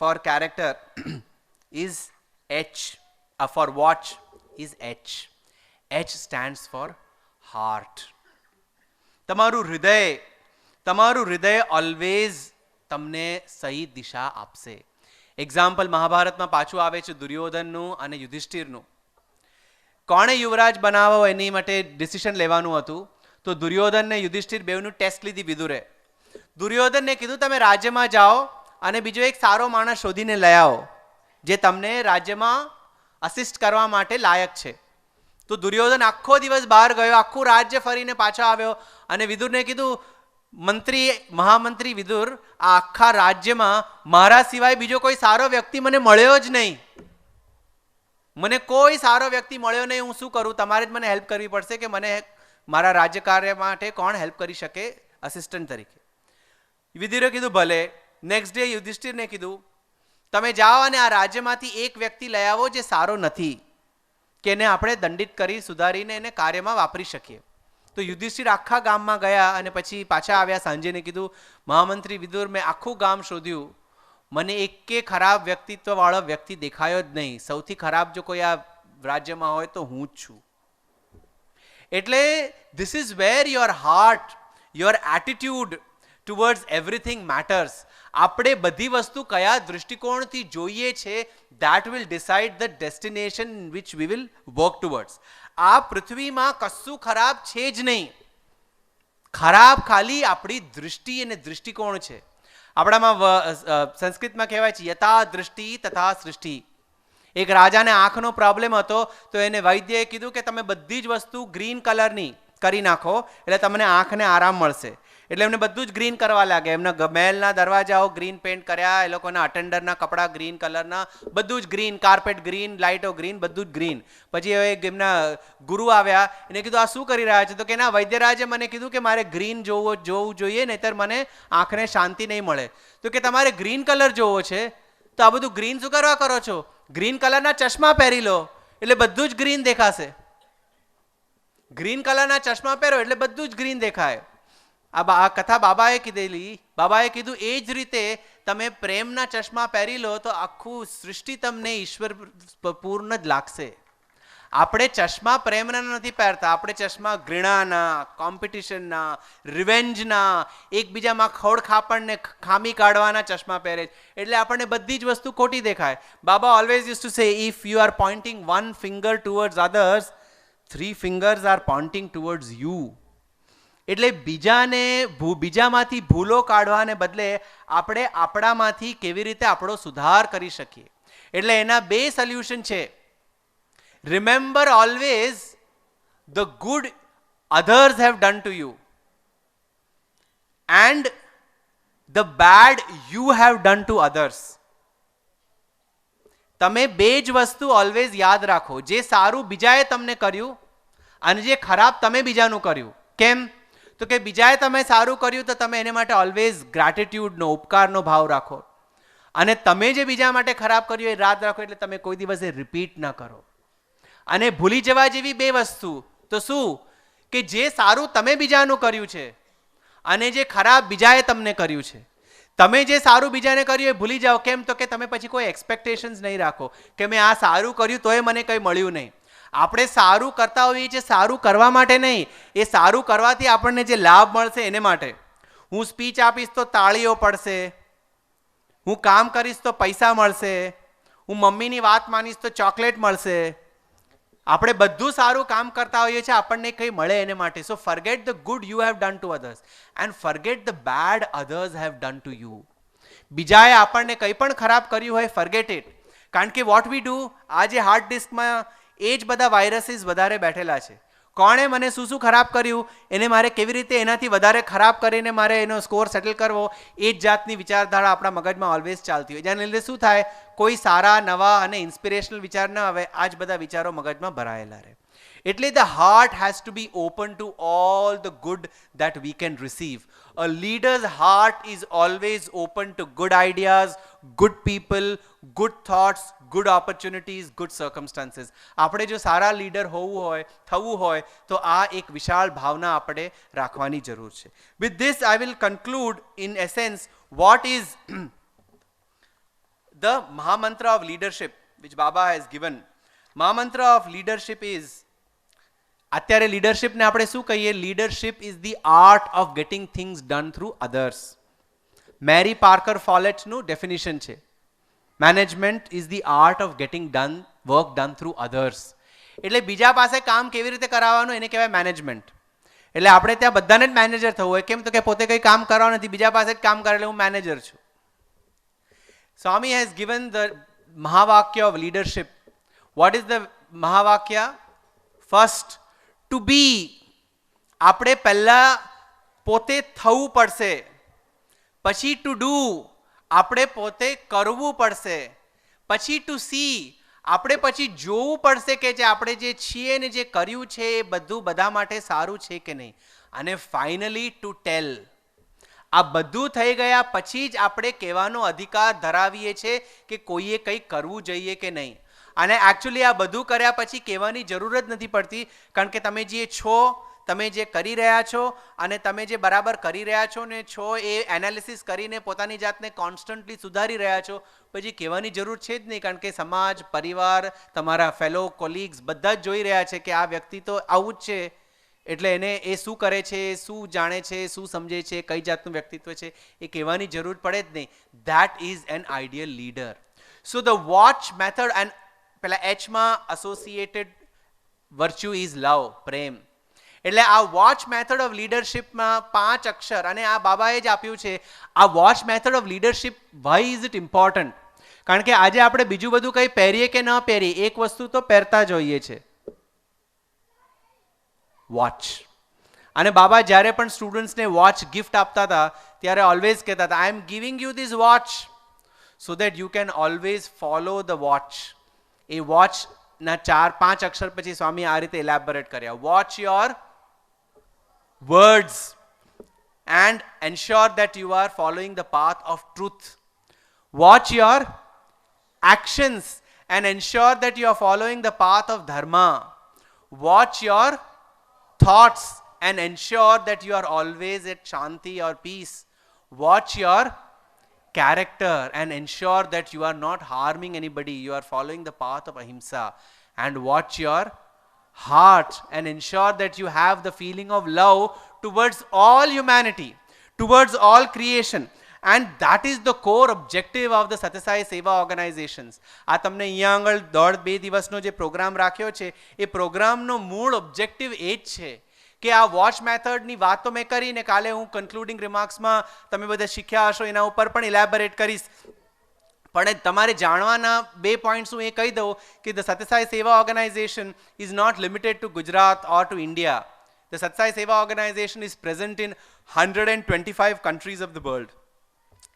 S2: for character is H. For watch is H. H stands for heart. તમારું હૃદય ઓલવેઝ તમને સહી દિશા આપશે. એક્ઝામ્પલ મહાભારતમાં પાછું આવે છે દુર્યોધનનું અને યુધિષ્ઠિરનું. કોણે યુવરાજ બનાવો એની માટે ડિસિશન લેવાનું હતું, તો દુર્યોધન ને યુધિષ્ઠિર બેવનું ટેસ્ટ લીધી વિદુરે. દુર્યોધનને કીધું તમે રાજ્યમાં જાઓ અને બીજો એક સારો માણસ શોધીને લઈ આવો જે તમને રાજ્યમાં અસિસ્ટ કરવા માટે લાયક છે. તો દુર્યોધન આખો દિવસ બહાર ગયો, આખું રાજ્ય ફરીને પાછો આવ્યો અને વિદુરને કીધું, મહામંત્રી વિદુર, આ આખા રાજ્યમાં મારા સિવાય બીજો કોઈ સારો વ્યક્તિ મને મળ્યો જ નહીં. મને કોઈ સારો વ્યક્તિ મળ્યો નહીં, હું શું કરું? તમારે જ મને હેલ્પ કરવી પડશે કે મને મારા રાજ્ય કાર્ય માટે કોણ હેલ્પ કરી શકે અસિસ્ટન્ટ તરીકે. વિદુરે કીધું ભલે. નેક્સ્ટ ડે યુધિષ્ઠિરને કીધું તમે જાઓ અને આ રાજ્યમાંથી એક વ્યક્તિ લઈ આવો જે સારો નથી, કે એને આપણે દંડિત કરી સુધારીને એને કાર્યમાં વાપરી શકીએ. તો યુધિષ્ઠિર આખા ગામમાં ગયા અને પછી પાછા આવ્યા સાંજેને કીધું, મહામંત્રી વિદુર, મેં આખું ગામ શોધ્યું, મને એકે ખરાબ વ્યક્તિત્વવાળો વ્યક્તિ દેખાયો જ નહીં. સૌથી ખરાબ જો કોઈ આ રાજ્યમાં હોય તો હું જ છું. એટલે this is wear your heart, your attitude towards everything matters. આપણે બધી વસ્તુ કયા દૃષ્ટિકોણથી જોઈએ છે, that will decide the destination in which we will work towards. આ પૃથ્વીમાં કશું ખરાબ છે જ નહીં. ખરાબ ખાલી આપણી દૃષ્ટિ અને દૃષ્ટિકોણ છે. આપણામાં સંસ્કૃતમાં કહેવાય છે યથા દૃષ્ટિ તથા સૃષ્ટિ. એક રાજાને આંખનો પ્રોબ્લેમ હતો તો એને વૈદ્યએ કીધું કે તમે બધી જ વસ્તુ ગ્રીન કલરની કરી નાખો એટલે તમને આંખને આરામ મળશે. એટલે એમને બધું જ ગ્રીન કરવા લાગે. એમના મહેલના દરવાજાઓ ગ્રીન પેન્ટ કર્યા, એ લોકોના અટેન્ડરના કપડાં ગ્રીન કલરના, બધું જ ગ્રીન, કાર્પેટ ગ્રીન, લાઇટો ગ્રીન, બધું જ ગ્રીન. પછી હવે એમના ગુરુ આવ્યા, એને કીધું આ શું કરી રહ્યા છે? તો કે ના, વૈદ્યરાજે મને કીધું કે મારે ગ્રીન જોવું જોઈએ, નહીંતર મને આંખને શાંતિ નહીં મળે. તો કે તમારે ગ્રીન કલર જોવો છે તો આ બધું ગ્રીન શું કરવા કરો છો? ગ્રીન કલરના ચશ્મા પહેરી લો એટલે બધું જ ગ્રીન દેખાશે. ગ્રીન કલરના ચશ્મા પહેરો એટલે બધું જ ગ્રીન દેખાય. આ કથા બાબાએ કીધેલી. બાબાએ કીધું એ જ રીતે તમે પ્રેમના ચશ્મા પહેરી લો તો આખું સૃષ્ટિ તમને ઈશ્વર પૂર્ણ જ લાગશે. આપણે ચશ્મા પ્રેમના નથી પહેરતા, આપણે ચશ્મા ઘૃણાના, કોમ્પિટિશનના, રિવેન્જના, એકબીજામાં ખોડખાપણને ખામી કાઢવાના ચશ્મા પહેરે, એટલે આપણને બધી જ વસ્તુ ખોટી દેખાય. Baba always used to say, if you are pointing one finger towards others, 3 fingers are pointing towards you. એટલે બીજામાંથી ભૂલો કાઢવાને બદલે આપણે આપણામાંથી કેવી રીતે આપણો સુધાર કરી શકીએ. એટલે એના 2 સોલ્યુશન છે. Remember always the good others have done to you and the bad you have done to others. તમે 2 જ વસ્તુ ઓલવેઝ યાદ રાખો, જે સારું બીજાએ તમને કર્યું અને જે ખરાબ તમે બીજાનું કર્યું. કેમ? તો કે બીજાએ તમે સારું કર્યું તો તમે એને માટે ઓલવેઝ ગ્રેટિટ્યુડનો, ઉપકારનો ભાવ રાખો, અને તમે જે બીજા માટે ખરાબ કર્યું એ યાદ રાખો, એટલે તમે કોઈ દિવસે રિપીટ ન કરો. અને ભૂલી જવા જેવી 2 વસ્તુ તો શું? કે જે સારું તમે બીજાનું કર્યું છે અને જે ખરાબ બીજાએ તમને કર્યું છે. તમે જે સારું બીજાને કર્યું એ ભૂલી જાઓ. કેમ? તો કે તમે પછી કોઈ એક્સપેક્ટેશન્સ નહીં રાખો કે મેં આ સારું કર્યું તોય મને કંઈ મળ્યું નહીં. આપણે સારું કરતા હોઈએ છીએ સારું કરવા માટે નહીં, એ સારું કરવાથી આપણને જે લાભ મળશે એને માટે. હું સ્પીચ આપીશ તો તાળીઓ પડશે, હું કામ કરીશ તો પૈસા મળશે, હું મમ્મીની વાત માનીશ તો ચોકલેટ મળશે. આપણે બધું સારું કામ કરતા હોઈએ છીએ આપણને કંઈ મળે એને માટે. So forget the good you have done to others and forget the bad others have done to you. બીજાએ આપણને કંઈ પણ ખરાબ કર્યું હોય, ફર્ગેટ ઇટ. કારણ કે વોટ વી ડુ, આજે હાર્ડ ડિસ્કમાં એ જ બધા વાયરસીસ વધારે બેઠેલા છે. કોણે મને શું ખરાબ કર્યું, એને મારે કેવી રીતે એનાથી વધારે ખરાબ કરીને મારે એનો સ્કોર સેટલ કરવો, એ જ જાતની વિચારધારા આપણા મગજમાં ઓલવેઝ ચાલતી હોય. જેના લીધે શું થાય, કોઈ સારા નવા અને ઇન્સ્પિરેશનલ વિચાર ન આવે, આ જ બધા વિચારો મગજમાં ભરાયેલા રહે. એટલે the heart has to be open to all the good that we can receive. A leader's heart is always open to good ideas, good people, good thoughts, good opportunities, good circumstances. આપણે જો સારા leader થવું હોય તો આ એક વિશાળ ભાવના આપણે રાખવાની જરૂર છે. With this I will conclude in essence what is the Mahamantra of leadership which Baba has given. Mahamantra of leadership is, અત્યારે લીડરશિપને આપણે શું કહીએ? Leadership is the art of getting things done through others. Mary Parker ફોલેટનું definition છે, management is the art of getting work done through others. એટલે બીજા પાસે કામ કેવી રીતે કરાવવાનું એને કહેવાય મેનેજમેન્ટ. એટલે આપણે ત્યાં બધાને જ મેનેજર થવું હોય. કેમ? તો કે પોતે કંઈ કામ કરવાનું નથી, બીજા પાસે જ કામ કરે એટલે હું મેનેજર છું. સ્વામી હેઝ ગિવન ધ મહાવાક્ય of leadership. What is the મહાવાક્ય? First, to be. આપણે પહેલા પોતે થવું પડશે, પછી ટુ ડુ, આપણે પોતે કરવું પડશે, પછી ટુ સી, આપણે પછી જોવું પડશે કે જે આપણે જે છીએ ને જે કર્યું છે એ બધું બધા માટે સારું છે કે નહીં, અને ફાઇનલી ટુ ટેલ. આ બધું થઈ ગયા પછી જ આપણે કહેવાનો અધિકાર ધરાવીએ છીએ કે કોઈએ કંઈ કરવું જોઈએ કે નહીં. અને એકચ્યુઅલી આ બધું કર્યા પછી કહેવાની જરૂર જ નથી પડતી, કારણ કે તમે જે છો, તમે જે કરી રહ્યા છો અને તમે જે બરાબર કરી રહ્યા છો ને છો એ એનાલિસિસ કરીને પોતાની જાતને કોન્સ્ટન્ટલી સુધારી રહ્યા છો, પછી કહેવાની જરૂર છે જ નહીં. કારણ કે સમાજ, પરિવાર, તમારા ફેલો કોલિગ્સ બધા જ જોઈ રહ્યા છે કે આ વ્યક્તિ તો આવું જ છે, એટલે એને એ શું કરે છે, શું જાણે છે, શું સમજે છે, કઈ જાતનું વ્યક્તિત્વ છે, એ કહેવાની જરૂર પડે જ નહીં. That is an ideal leader. So the watch method, and પેલા એચમાં એસોસિએટેડ વર્ચ્યુ ઇઝ લવ, પ્રેમ. એટલે આ વોચ મેથડ ઓફ લીડરશિપમાં 5 અક્ષર, અને આ બાબાએ જ આપ્યું છે. આ watch method of leadership, why is it important? કારણ કે આજે આપણે બીજું બધું કંઈ પહેરીએ કે ન પહેરીએ, એક વસ્તુ તો પહેરતા જ હોઈએ છે, વોચ. અને બાબા જ્યારે પણ સ્ટુડન્ટ્સને વોચ ગિફ્ટ આપતા હતા ત્યારે ઓલવેઝ કહેતા હતા, I am giving you this watch so that you can always follow the watch. એ વોચના 4-5 અક્ષર પછી સ્વામી આ રીતે એલેબોરેટ કર્યા, watch your words and ensure that you are following the path of truth. Watch your actions and ensure that you are following the path of dharma. Watch your thoughts and ensure that you are always at shanti or peace. Watch your character and ensure that you are not harming anybody. You are following the path of ahimsa. And watch your heart and ensure that you have the feeling of love towards all humanity, towards all creation. And that is the core objective of the Satyasai Seva organizations. આ તમને અહીંયા આગળ 1.5-2 દિવસનો જે programme રાખ્યો છે એ પ્રોગ્રામનો મૂળ ઓબ્જેક્ટિવ એ જ છે કે આ વોચ મેથડની વાત તો મેં કરીને કાલે હું કન્ક્લુડિંગ રિમાર્ક્સમાં તમે બધા શીખ્યા હશો એના ઉપર પણ ઇલેબોરેટ કરીશ. પણ તમારે જાણવાના 2 પોઈન્ટ્સ હું એ કહી દઉં કે the Sathya Sai Seva organization is not limited to Gujarat or to India. The Sathya Sai Seva organization is present in 125 countries of the world.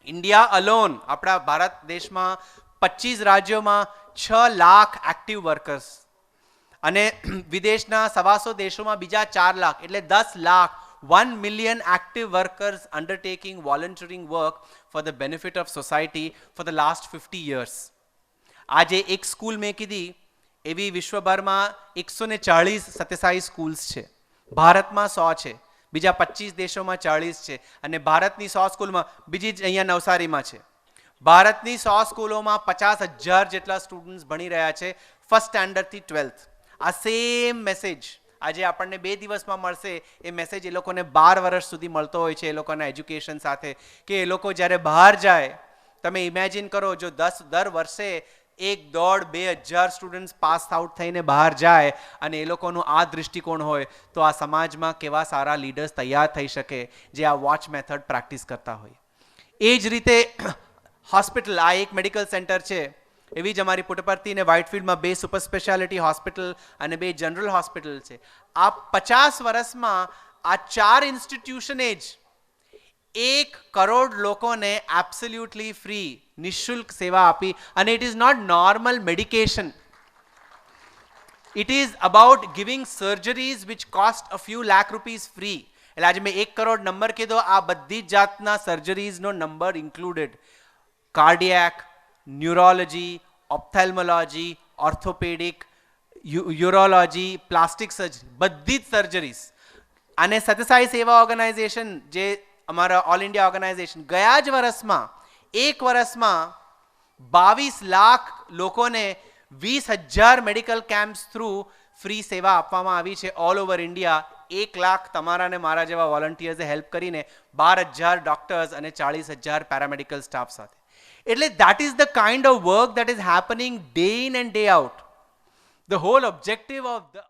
S2: India alone, આપણા ભારત દેશમાં 25 રાજ્યોમાં 6 લાખ એક્ટિવ વર્કર્સ અને વિદેશના 125 દેશોમાં બીજા 4 લાખ, એટલે 10 lakh, 1 million active workers undertaking volunteering work for the benefit of society for the last 50 years. આજે એક સ્કૂલ મેં કીધી એવી વિશ્વભરમાં 140 સત્યસાઈ સ્કૂલ્સ છે. ભારતમાં 100 છે, બીજા 25 દેશોમાં 40 છે અને ભારતની 100 સ્કૂલમાં બીજી જ અહીંયા નવસારીમાં છે. ભારતની 100 સ્કૂલોમાં 50,000 જેટલા સ્ટુડન્ટ્સ ભણી રહ્યા છે ફર્સ્ટ સ્ટાન્ડર્ડથી 12th. આ સેમ મેસેજ આજે આપણને 2 દિવસમાં મળશે. એ મેસેજ એ લોકોને 12 વર્ષ સુધી મળતો હોય છે એ લોકોના એજ્યુકેશન સાથે, કે એ લોકો જ્યારે બહાર જાય, તમે ઇમેજિન કરો જો દર વર્ષે 1,500-2,000 સ્ટુડન્ટ્સ પાસ આઉટ થઈને બહાર જાય અને એ લોકોનું આ દૃષ્ટિકોણ હોય તો આ સમાજમાં કેવા સારા લીડર્સ તૈયાર થઈ શકે જે આ વોચ મેથડ પ્રેક્ટિસ કરતા હોય. એ જ રીતે હોસ્પિટલ, આ એક મેડિકલ સેન્ટર છે, એવી જ અમારી પુટ્ટપર્તી અને વ્હાઇટફિલ્ડમાં 2 સુપર સ્પેશિયાલિટી હોસ્પિટલ અને 2 જનરલ હોસ્પિટલ છે. આ 50 વર્ષમાં આ 4 ઇન્સ્ટિટ્યુશને જ 1 કરોડ લોકોને એબ્સોલ્યુટલી ફ્રી નિઃશુલ્ક સેવા આપી. અને it is not normal medication, it is about giving surgeries which cost a few lakh rupees free. એટલે આજે મેં 1 કરોડ નંબર કીધો, આ બધી જ જાતના સર્જરીઝનો number included. Cardiac, neurology, ophthalmology, orthopaedic, urology, plastic surgery, બધી જ સર્જરીઝ. અને સત્યસાઈ સેવા ઓર્ગેનાઇઝેશન જે અમારા ઓલ ઇન્ડિયા ઓર્ગેનાઇઝેશન ગયા જ વર્ષમાં 1 વર્ષમાં 22 લાખ લોકોને 20,000 મેડિકલ કેમ્પ્સ થ્રુ ફ્રી સેવા આપવામાં આવી છે ઓલ ઓવર ઇન્ડિયા. 1 લાખ તમારા ને મારા જેવા વોલન્ટિયર્સે હેલ્પ કરીને 12,000 ડોક્ટર્સ અને 40,000 પેરામેડિકલ સ્ટાફ સાથે. એટલે that is the kind of work that is happening day in and day out. The whole objective of the